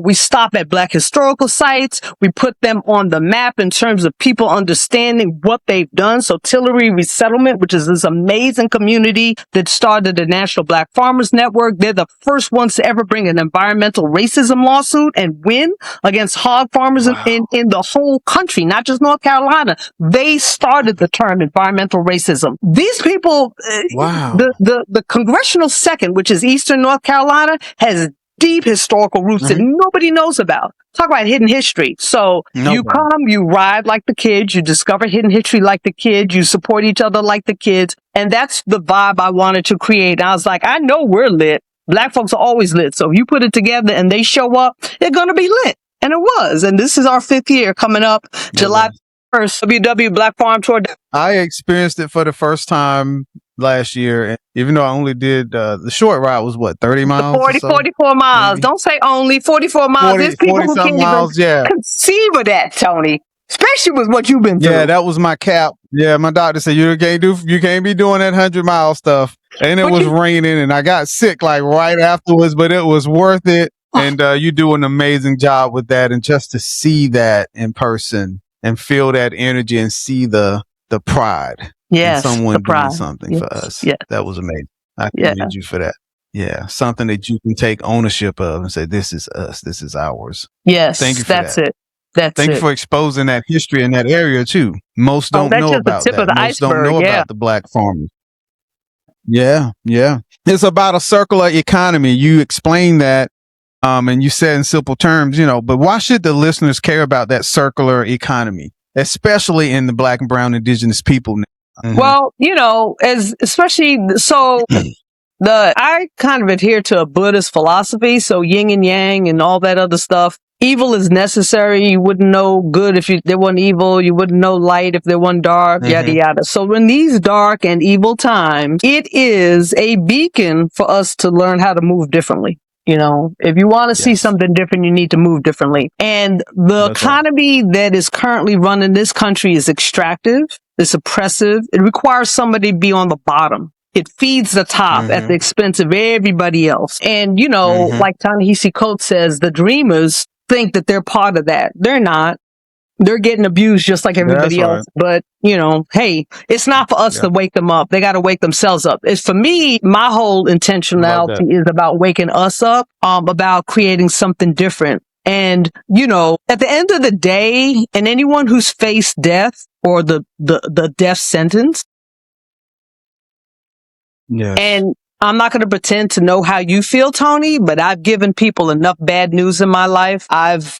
We stop at Black historical sites. We put them on the map in terms of people understanding what they've done. So Tillery Resettlement, which is this amazing community that started the National Black Farmers Network. They're the first ones to ever bring an environmental racism lawsuit and win against hog farmers in the whole country, not just North Carolina. They started the term environmental racism. These people, the congressional second, which is Eastern North Carolina, has deep historical roots that nobody knows about. Talk about hidden history. So you come, you ride like the kids, you discover hidden history like the kids, you support each other like the kids. And that's the vibe I wanted to create. I was like, I know we're lit. Black folks are always lit. So if you put it together and they show up, they're going to be lit. And it was. And this is our 5th year coming up, July 1st, WW Black Farm Tour. I experienced it for the first time last year. And even though I only did the short ride was 30 miles? 44 miles. Maybe. Don't say only 44 miles. There's people who can't even conceive of that, Tony. Especially with what you've been through. Yeah, that was my cap. Yeah, my doctor said you can't be doing that 100-mile stuff. And it was raining and I got sick right afterwards, but it was worth it. And you do an amazing job with that. And just to see that in person and feel that energy and see the pride. Yes, someone doing something for us. Yeah. That was amazing. I commend you for that. Yeah. Something that you can take ownership of and say, this is us. This is ours. Yes. Thank you for that. That's it. That's Thank you it. for exposing that history in that area too. Most don't That's know just the about tip that. of the Most don't iceberg. know Yeah. about the black farmers. Yeah, yeah. It's about a circular economy. You explained that, and you said in simple terms, but why should the listeners care about that circular economy, especially in the black and brown indigenous people? Mm-hmm. Well, I kind of adhere to a Buddhist philosophy, so yin and yang and all that other stuff. Evil is necessary. You wouldn't know good if there wasn't evil. You wouldn't know light if there wasn't dark, yada, yada. So in these dark and evil times, it is a beacon for us to learn how to move differently. If you want to see something different, you need to move differently. And the economy that is currently running this country is extractive. It's oppressive. It requires somebody to be on the bottom. It feeds the top at the expense of everybody else. And, like Ta-Nehisi Coates says, the dreamers think that they're part of that. They're not. They're getting abused just like everybody else. But, hey, it's not for us to wake them up. They got to wake themselves up. It's for me, my whole intentionality is about waking us up, about creating something different. And, at the end of the day, and anyone who's faced death or the death sentence, and I'm not going to pretend to know how you feel, Tony, but I've given people enough bad news in my life. I've,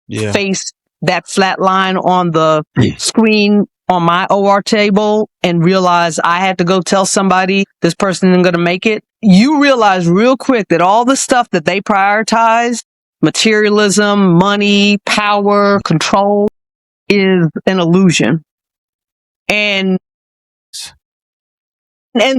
faced that flat line on the screen on my OR table and realized I had to go tell somebody this person isn't going to make it. You realize real quick that all the stuff that they prioritize, materialism, money, power, control, is an illusion. And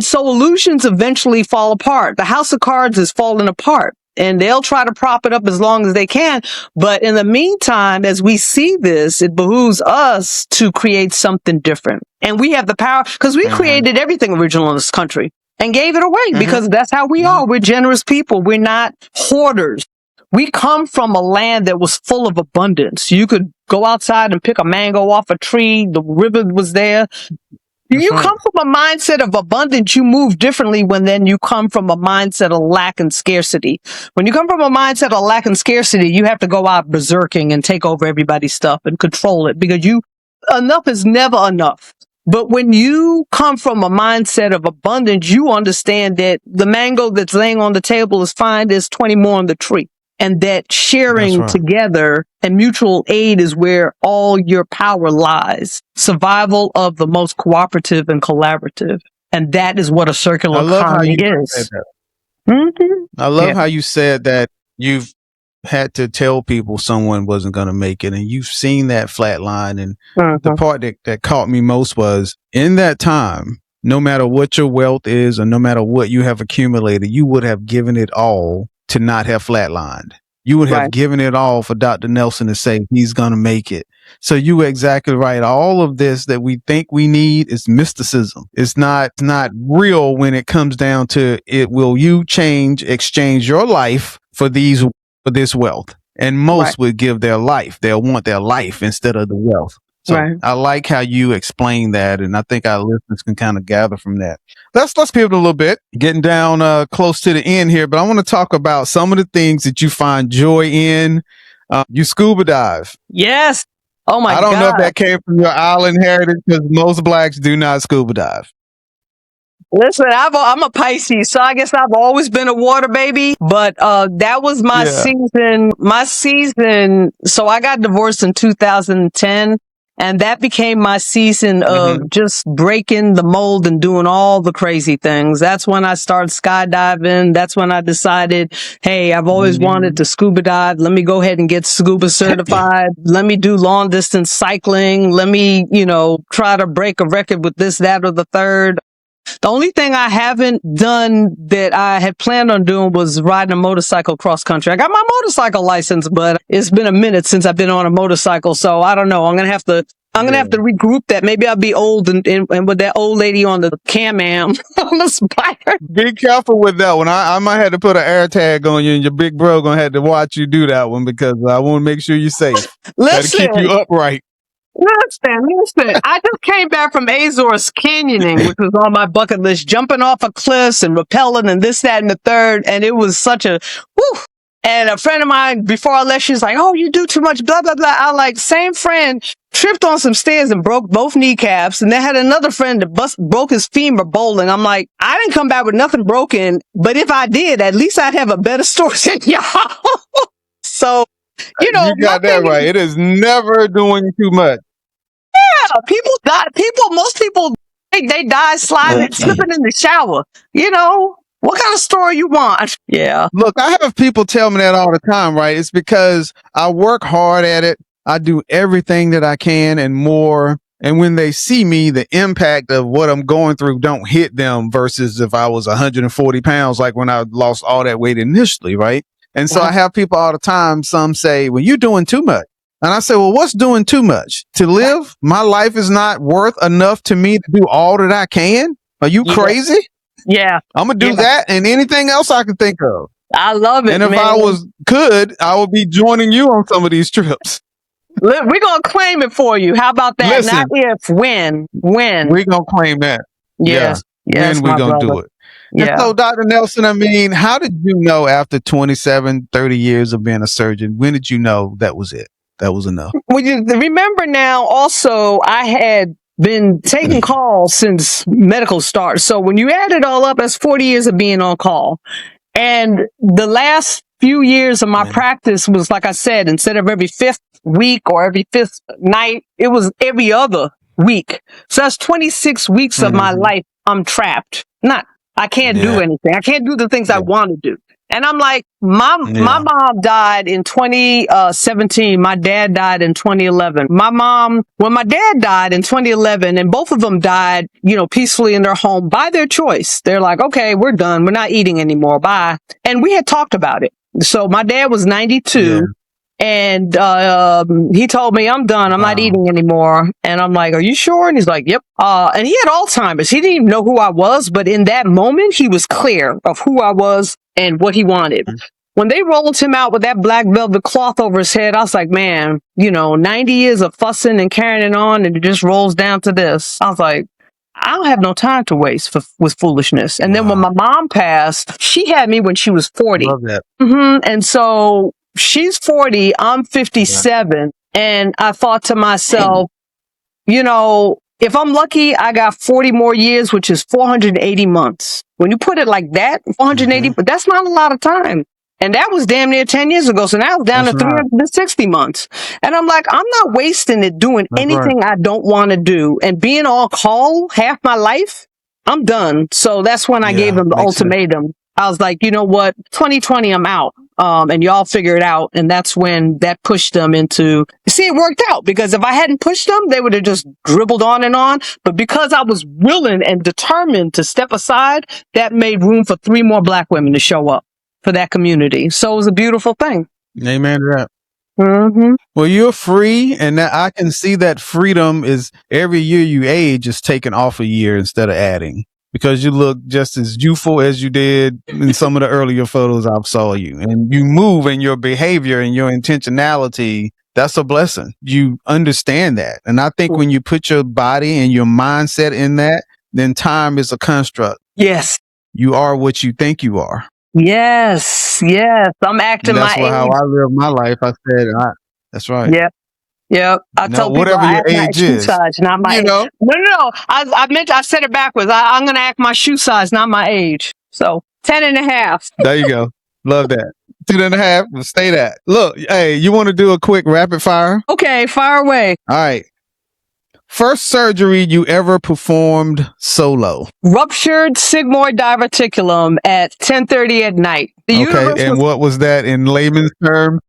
so illusions eventually fall apart. The house of cards is falling apart, and they'll try to prop it up as long as they can. But in the meantime, as we see this, it behooves us to create something different. And we have the power because we created everything original in this country and gave it away because that's how we are. We're generous people. We're not hoarders. We come from a land that was full of abundance. You could go outside and pick a mango off a tree. The river was there. You come from a mindset of abundance, you move differently then you come from a mindset of lack and scarcity. When you come from a mindset of lack and scarcity, you have to go out berserking and take over everybody's stuff and control it because enough is never enough. But when you come from a mindset of abundance, you understand that the mango that's laying on the table is fine. There's 20 more on the tree. And that sharing together and mutual aid is where all your power lies. Survival of the most cooperative and collaborative. And that is what a circular economy is. I love how you said that you've had to tell people someone wasn't going to make it. And you've seen that flat line. And the part that caught me most was in that time, no matter what your wealth is or no matter what you have accumulated, you would have given it all to not have flatlined. You would have given it all for Dr. Nelson to say he's going to make it. So you were exactly right. All of this that we think we need is mysticism. It's not real when it comes down to it. Will you exchange your life for this wealth? And most would give their life. They'll want their life instead of the wealth. So I like how you explain that, and I think our listeners can kind of gather from that. Let's pivot a little bit, getting down close to the end here, but I want to talk about some of the things that you find joy in. You scuba dive. Yes. Oh my God. I don't know if that came from your island heritage because most blacks do not scuba dive. Listen, I'm a Pisces, so I guess I've always been a water baby, but that was my season. My season, so I got divorced in 2010. And that became my season of just breaking the mold and doing all the crazy things. That's when I started skydiving. That's when I decided, hey, I've always wanted to scuba dive. Let me go ahead and get scuba certified. Let me do long distance cycling. Let me, try to break a record with this, that, or the third. The only thing I haven't done that I had planned on doing was riding a motorcycle cross country. I got my motorcycle license, but it's been a minute since I've been on a motorcycle. So I don't know. I'm going to have to regroup that. Maybe I'll be old and with that old lady on the Can-Am on the Spire. Be careful with that one. I might have to put an air tag on you, and your big bro going to have to watch you do that one because I want to make sure you're safe. Listen. Got to keep you upright. Listen. I just came back from Azores canyoning, which was on my bucket list, jumping off of cliffs and rappelling and this, that, and the third. And it was such a, And a friend of mine, before I left, she's like, "Oh, you do too much, blah, blah, blah." I like, same friend tripped on some stairs and broke both kneecaps. And then had another friend that broke his femur bowling. I'm like, I didn't come back with nothing broken, but if I did, at least I'd have a better story than y'all. So, You got that right. It is never doing too much. Yeah, people die. Most people, they die sliding, slipping in the shower. You know, what kind of story you want? Yeah. Look, I have people tell me that all the time, right? It's because I work hard at it. I do everything that I can and more. And when they see me, the impact of what I'm going through don't hit them versus if I was 140 pounds, like when I lost all that weight initially, right? And so I have people all the time, some say, well, you're doing too much. And I say, well, what's doing too much? To live? My life is not worth enough to me to do all that I can? Are you crazy? Yeah. I'm going to do that and anything else I can think of. I love it, and if I could, I would be joining you on some of these trips. We're going to claim it for you. How about that? Listen, not if, when. We're going to claim that. Yes. When we going to do it. Yeah. And so, Dr. Nelson, I mean, how did you know after 27, 30 years of being a surgeon, when did you know that was it? That was enough? Well, you remember now also, I had been taking calls since medical start. So when you add it all up, that's 40 years of being on call. And the last few years of my practice was, like I said, instead of every fifth week or every fifth night, it was every other week. So that's 26 weeks of my life I'm trapped. I can't do anything. I can't do the things I want to do. And I'm like, my mom died in 2017. My dad died in 2011. When my dad died in 2011, and both of them died, peacefully in their home by their choice. They're like, okay, we're done. We're not eating anymore. Bye. And we had talked about it. So my dad was 92. And he told me, I'm done. I'm not eating anymore. And I'm like, are you sure? And he's like, yep. And he had Alzheimer's. He didn't even know who I was. But in that moment, he was clear of who I was and what he wanted. When they rolled him out with that black velvet cloth over his head, I was like, man, 90 years of fussing and carrying it on, and it just rolls down to this. I was like, I don't have no time to waste with foolishness. And then when my mom passed, she had me when she was 40. Love that. And so she's 40, I'm 57. And I thought to myself, if I'm lucky, I got 40 more years, which is 480 months. When you put it like that, 480, but that's not a lot of time. And that was damn near 10 years ago. So now it's down to 360 months. And I'm like, I'm not wasting it doing anything I don't want to do. And being on call half my life, I'm done. So that's when I gave him the ultimatum. Sense. I was like, you know what? 2020, I'm out. And y'all figure it out. And that's when that pushed them into, see, it worked out, because if I hadn't pushed them, they would have just dribbled on and on. But because I was willing and determined to step aside, that made room for 3 more Black women to show up for that community. So it was a beautiful thing. Amen to that. Well, you're free, and I can see that freedom is every year you age is taking off a year instead of adding. Because you look just as youthful as you did in some of the earlier photos I saw you. And you move, and your behavior and your intentionality, that's a blessing. You understand that. And I think when you put your body and your mindset in that, then time is a construct. Yes. You are what you think you are. Yes. I'm acting my age. That's how I live my life. I said, that's right. Yep. I tell people whatever I your act my age shoe is, size, not my age. No. I said it backwards. I'm going to act my shoe size, not my age. So 10 and a half. There you go. Love that. 10 and a half. Stay that. Look, hey, you want to do a quick rapid fire? Okay, fire away. All right. First surgery you ever performed solo? Ruptured sigmoid diverticulum at 10:30 at night. And what was that in layman's terms?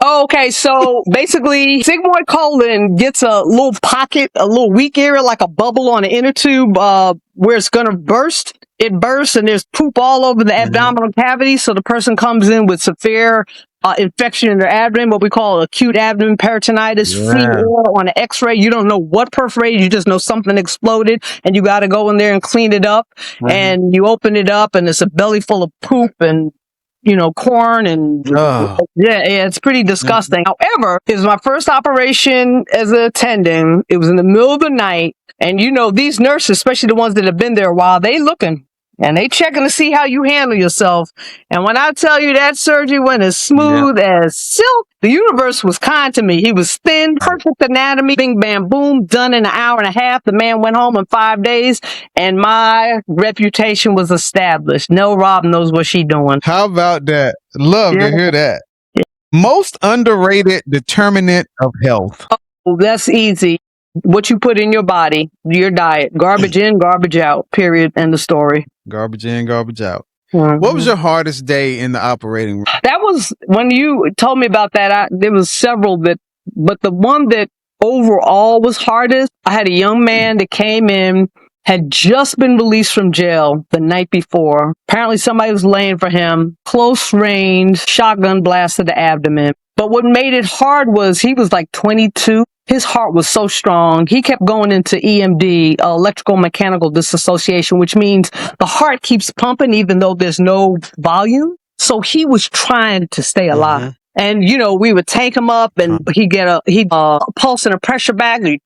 Okay, so basically, sigmoid colon gets a little pocket, a little weak area, like a bubble on the inner tube, where it's gonna burst. It bursts, and there's poop all over the abdominal cavity. So the person comes in with severe infection in their abdomen, what we call acute abdomen peritonitis, free air on an X-ray. You don't know what perforated, you just know something exploded, and you got to go in there and clean it up. And you open it up, and it's a belly full of poop and corn and it's pretty disgusting. However, it was my first operation as an attending. It was in the middle of the night, and these nurses, especially the ones that have been there a while, they looking. And they checking to see how you handle yourself. And when I tell you that surgery went as smooth as silk, the universe was kind to me. He was thin, perfect anatomy, bing, bam, boom, done in an hour and a half. The man went home in 5 days, and my reputation was established. No, Rob knows what she doing. How about that? Love to hear that. Most underrated determinant of health. Oh, that's easy. What you put in your body, your diet. Garbage in, garbage out. Period. End of story. Garbage in, garbage out. What was your hardest day in the operating room? That was when you told me about that. There was several but the one that overall was hardest. I had a young man that came in, had just been released from jail the night before. Apparently somebody was laying for him. Close range, shotgun blast to the abdomen. But what made it hard was he was like 22. His heart was so strong. He kept going into EMD, electrical mechanical dissociation, which means the heart keeps pumping even though there's no volume. So he was trying to stay alive. And, we would take him up and he'd get a pulse and a pressure bag. We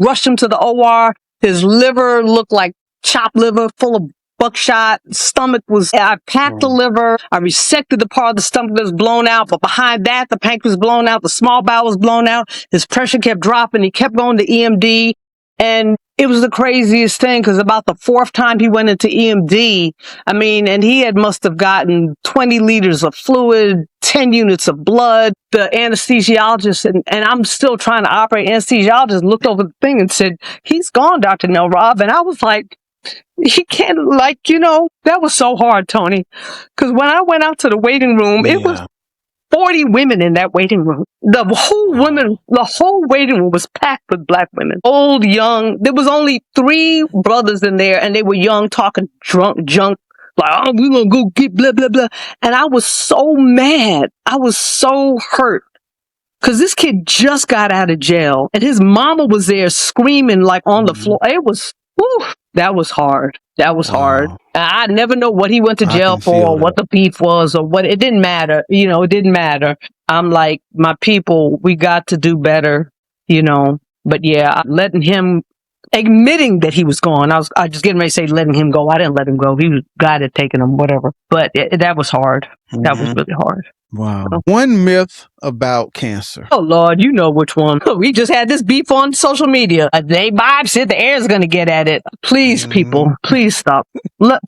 rushed him to the OR. His liver looked like chopped liver full of buckshot. Stomach I packed the liver. I resected the part of the stomach that was blown out. But behind that, the pancreas was blown out. The small bowel was blown out. His pressure kept dropping. He kept going to EMD. And it was the craziest thing because about the 4th time he went into EMD, and he must have gotten 20 liters of fluid, 10 units of blood. The anesthesiologist, and I'm still trying to operate, anesthesiologist looked over the thing and said, "He's gone, Dr. Nell Rob." And I was like, he can't, that was so hard, Tony. Because when I went out to the waiting room, it was 40 women in that waiting room. The whole waiting room was packed with black women. Old, young. There was only 3 brothers in there, and they were young, talking junk. Like, oh, we're going to go get blah, blah, blah. And I was so mad. I was so hurt. Because this kid just got out of jail, and his mama was there screaming, like, on the floor. It was, that was hard. That was hard. I never know what he went to jail for, or what the beef was, or what. It didn't matter. It didn't matter. I'm like, my people, we got to do better, But yeah, letting him, admitting that he was gone. I just getting ready to say letting him go. I didn't let him go. He was God had taken him, whatever. But that was hard. That was really hard. Wow. One myth about cancer. Oh, Lord, you know which one. We just had this beef on social media. They said the air's going to get at it. Please, people, please stop.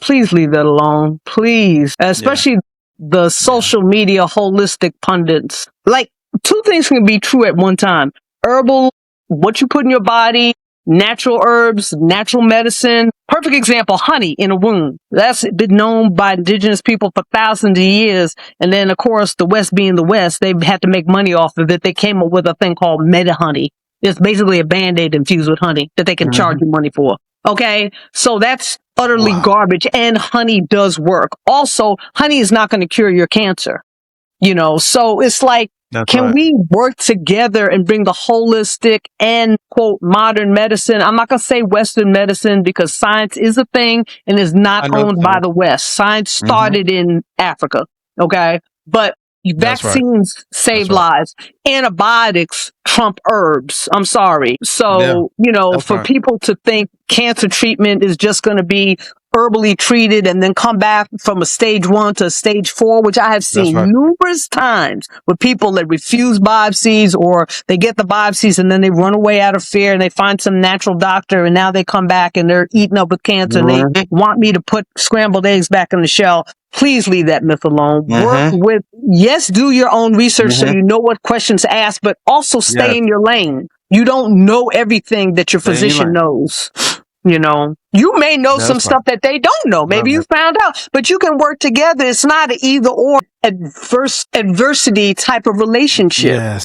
Please leave that alone. Please. Especially the social media holistic pundits. Like, 2 things can be true at one time. Herbal, what you put in your body, natural herbs, natural medicine. Perfect example, honey in a wound. That's been known by indigenous people for thousands of years. And then, of course, the West being the West, they've had to make money off of it. They came up with a thing called meta honey. It's basically a Band-Aid infused with honey that they can charge you money for. Okay? So that's utterly garbage. And honey does work. Also, honey is not going to cure your cancer. So it's like, can we work together and bring the holistic and, quote, modern medicine? I'm not going to say Western medicine because science is a thing and is not owned by the West. Science started in Africa, okay? But vaccines save lives. Antibiotics trump herbs. I'm sorry. So, for people to think cancer treatment is just going to be herbally treated and then come back from a stage 1 to a stage 4, which I have seen numerous times with people that refuse biopsies, or they get the biopsies and then they run away out of fear and they find some natural doctor and now they come back and they're eaten up with cancer and they want me to put scrambled eggs back in the shell. Please leave that myth alone. Work with, do your own research so you know what questions to ask, but also stay in your lane. You don't know everything that your physician knows. You may know some stuff that they don't know. Maybe you found out, but you can work together. It's not an either or adversity type of relationship,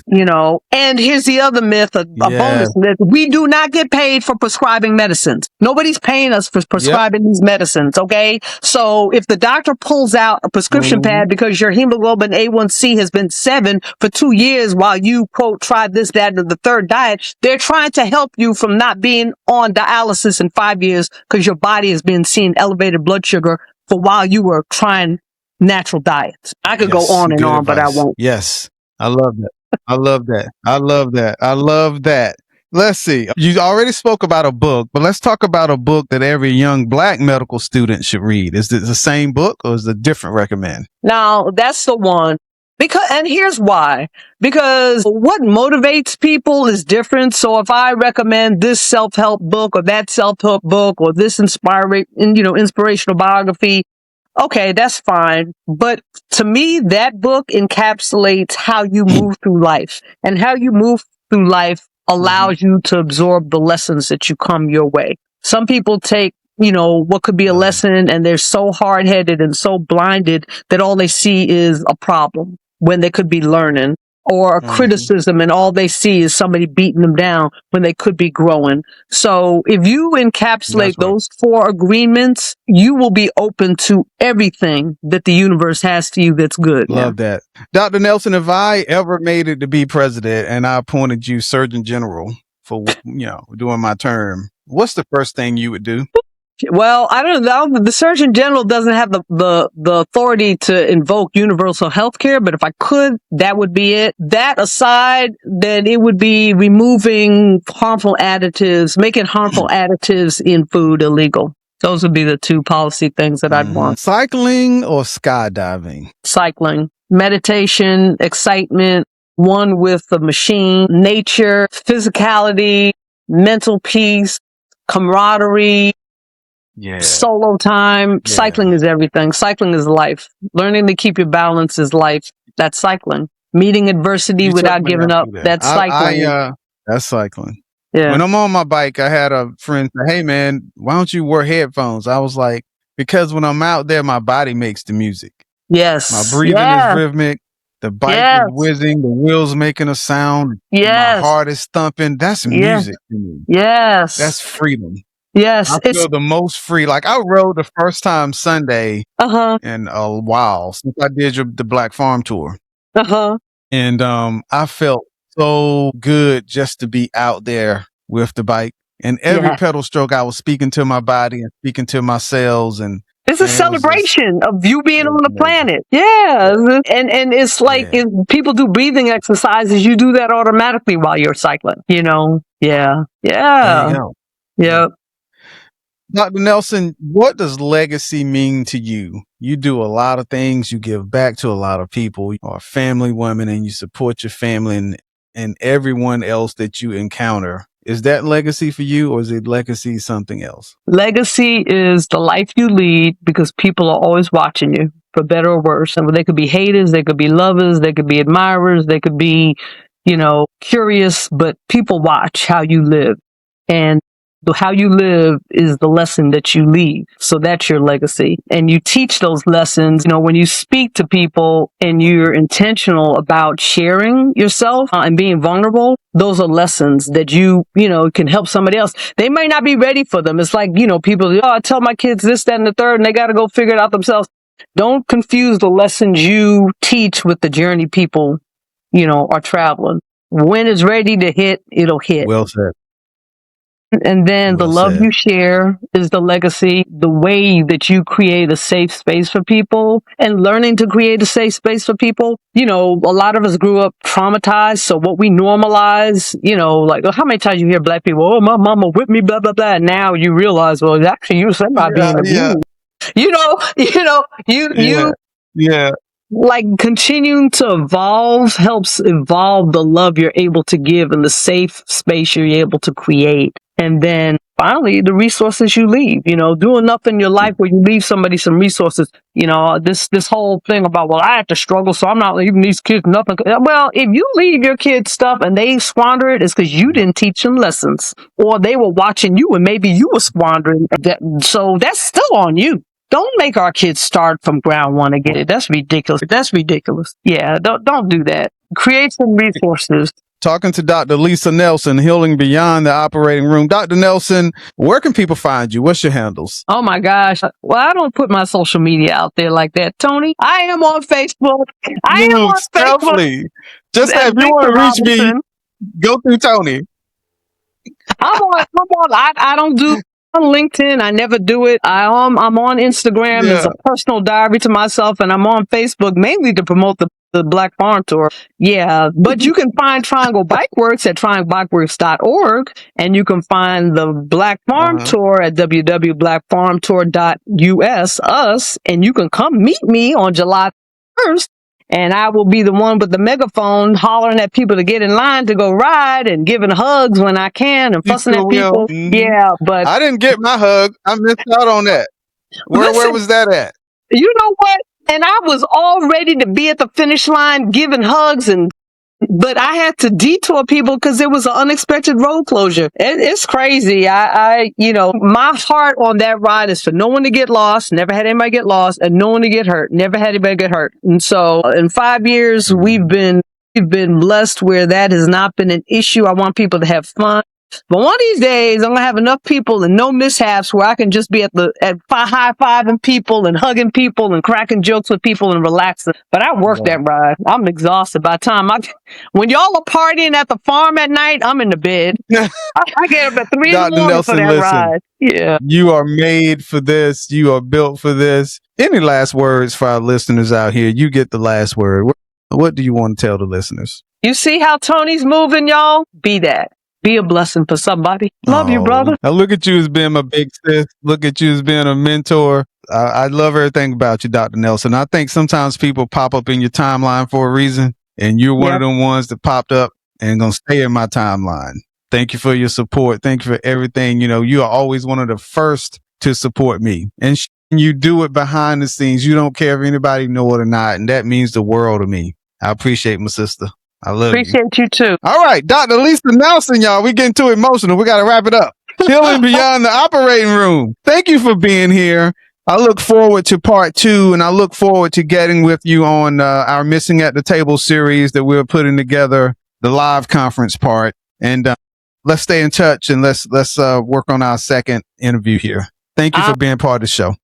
And here's the other myth, a bonus myth. We do not get paid for prescribing medicines. Nobody's paying us for prescribing these medicines, okay? So if the doctor pulls out a prescription pad because your hemoglobin A1C has been 7 for 2 years while you, quote, tried this, that, and the third diet, they're trying to help you from not being on dialysis in 5 years because your body has been seeing elevated blood sugar for while you were trying natural diets. I could go on and on, but I won't. Yes. I love that. I love that. I love that. I love that. Let's see. You already spoke about a book, but let's talk about a book that every young Black medical student should read. Is it the same book or is it a different recommend? Now, that's the one. And here's why. Because what motivates people is different. So if I recommend this self-help book or that self-help book or this inspirational biography, okay, that's fine. But to me, that book encapsulates how you move through life, and how you move through life allows you to absorb the lessons that you come your way. Some people take, what could be a lesson, and they're so hard-headed and so blinded that all they see is a problem when they could be learning, or a criticism, and all they see is somebody beating them down when they could be growing. So if you encapsulate those 4 agreements, you will be open to everything that the universe has to you that's good. Love that. Dr. Nelson, if I ever made it to be president and I appointed you Surgeon General for, during my term, what's the first thing you would do? Well, I don't know. The Surgeon General doesn't have the authority to invoke universal health care, but if I could, that would be it. That aside, then it would be removing harmful additives, making harmful additives in food illegal. Those would be the 2 policy things that I'd want. Cycling or skydiving? Cycling. Meditation, excitement, one with the machine, nature, physicality, mental peace, camaraderie. Yeah. Solo time. Yeah. Cycling is everything. Cycling is life. Learning to keep your balance is life. That's cycling. Meeting adversity without giving up. That's cycling. That's cycling. Yeah. When I'm on my bike, I had a friend say, "Hey man, why don't you wear headphones?" I was like, because when I'm out there, my body makes the music. Yes. My breathing is rhythmic. The bike is whizzing. The wheels making a sound. Yes. My heart is thumping. That's music to me. Yes. That's freedom. Yes. I feel the most free. Like I rode the first time Sunday in a while since I did the Black Farm Tour. And I felt so good just to be out there with the bike. And every pedal stroke, I was speaking to my body and speaking to my cells. And it's a celebration of you being on the planet. Yeah. And it's like if people do breathing exercises, you do that automatically while you're cycling, Yeah. Yeah. There you go. Yeah. Dr. Nelson, what does legacy mean to you? You do a lot of things. You give back to a lot of people. You are a family woman and you support your family and everyone else that you encounter. Is that legacy for you, or is it legacy something else? Legacy is the life you lead because people are always watching you, for better or worse. And they could be haters, they could be lovers, they could be admirers, they could be, curious, but people watch how you live. And how you live is the lesson that you leave. So that's your legacy. And you teach those lessons, when you speak to people and you're intentional about sharing yourself and being vulnerable, those are lessons that you can help somebody else. They may not be ready for them. It's like, people, I tell my kids this, that, and the third, and they got to go figure it out themselves. Don't confuse the lessons you teach with the journey people, are traveling. When it's ready to hit, it'll hit. Well said. And then the love you share is the legacy, the way that you create a safe space for people and learning to create a safe space for people. A lot of us grew up traumatized. So what we normalize, like how many times you hear Black people, oh, my mama whipped me, blah, blah, blah. And now you realize, well, it's actually you said about being abused. Like continuing to evolve helps evolve the love you're able to give and the safe space you're able to create. And then finally, the resources you leave, do enough in your life where you leave somebody some resources. This whole thing about, well, I have to struggle, so I'm not leaving these kids nothing. Well, if you leave your kids stuff and they squander it, it's because you didn't teach them lessons, or they were watching you and maybe you were squandering that. So that's still on you. Don't make our kids start from ground one and get it. That's ridiculous. Yeah, don't do that. Create some resources. Talking to Dr. Lisa Nelson, Healing Beyond the Operating Room. Dr. Nelson, where can people find you? What's your handles? Oh my gosh. Well, I don't put my social media out there like that, Tony. I am on Facebook. Stealthily. Just if you want to reach me, go through Tony. I don't do on LinkedIn. I never do it. I'm on Instagram as a personal diary to myself, and I'm on Facebook mainly to promote the the Black Farm Tour. Yeah, but you can find Triangle Bike Works at trianglebikeworks.org, and you can find the Black Farm Tour at www.blackfarmtour.us, us, and you can come meet me on July 1st, and I will be the one with the megaphone hollering at people to get in line to go ride and giving hugs when I can and fussing at people. Yeah, but I didn't get my hug. I missed out on that. Where was that at? You know what? And I was all ready to be at the finish line giving hugs, but I had to detour people because there was an unexpected road closure. It's crazy. My heart on that ride is for no one to get lost. Never had anybody get lost, and no one to get hurt. Never had anybody get hurt. And so in 5 years, we've been blessed where that has not been an issue. I want people to have fun. But one of these days, I'm going to have enough people and no mishaps where I can just be at high-fiving people and hugging people and cracking jokes with people and relaxing. But I work that ride. I'm exhausted by the time when y'all are partying at the farm at night, I'm in the bed. I get up at 3 in the morning for that ride. Yeah. You are made for this. You are built for this. Any last words for our listeners out here? You get the last word. What do you want to tell the listeners? You see how Tony's moving, y'all? Be that. Be a blessing for somebody. Love you, brother. Now look at you as being my big sis. Look at you as being a mentor. I love everything about you, Dr. Nelson. I think sometimes people pop up in your timeline for a reason, and you're one of them ones that popped up and going to stay in my timeline. Thank you for your support. Thank you for everything. You are always one of the first to support me. And you do it behind the scenes. You don't care if anybody know it or not. And that means the world to me. I appreciate my sister. I love Appreciate you too. All right, Dr. Lisa Nelson, y'all. We getting too emotional. We got to wrap it up. Healing beyond the operating room. Thank you for being here. I look forward to part 2, and I look forward to getting with you on our Missing at the Table series that we're putting together, the live conference part. And let's stay in touch, and let's work on our second interview here. Thank you for being part of the show.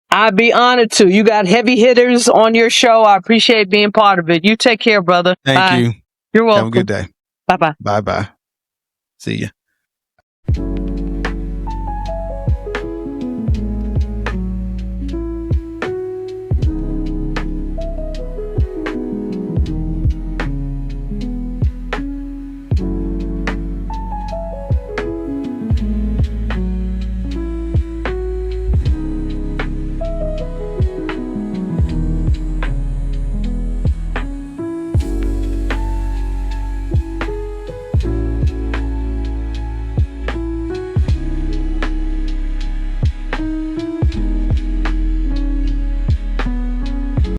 I'd be honored to. You got heavy hitters on your show. I appreciate being part of it. You take care, brother. Thank you. You're welcome. Have a good day. Bye-bye. Bye-bye. See ya.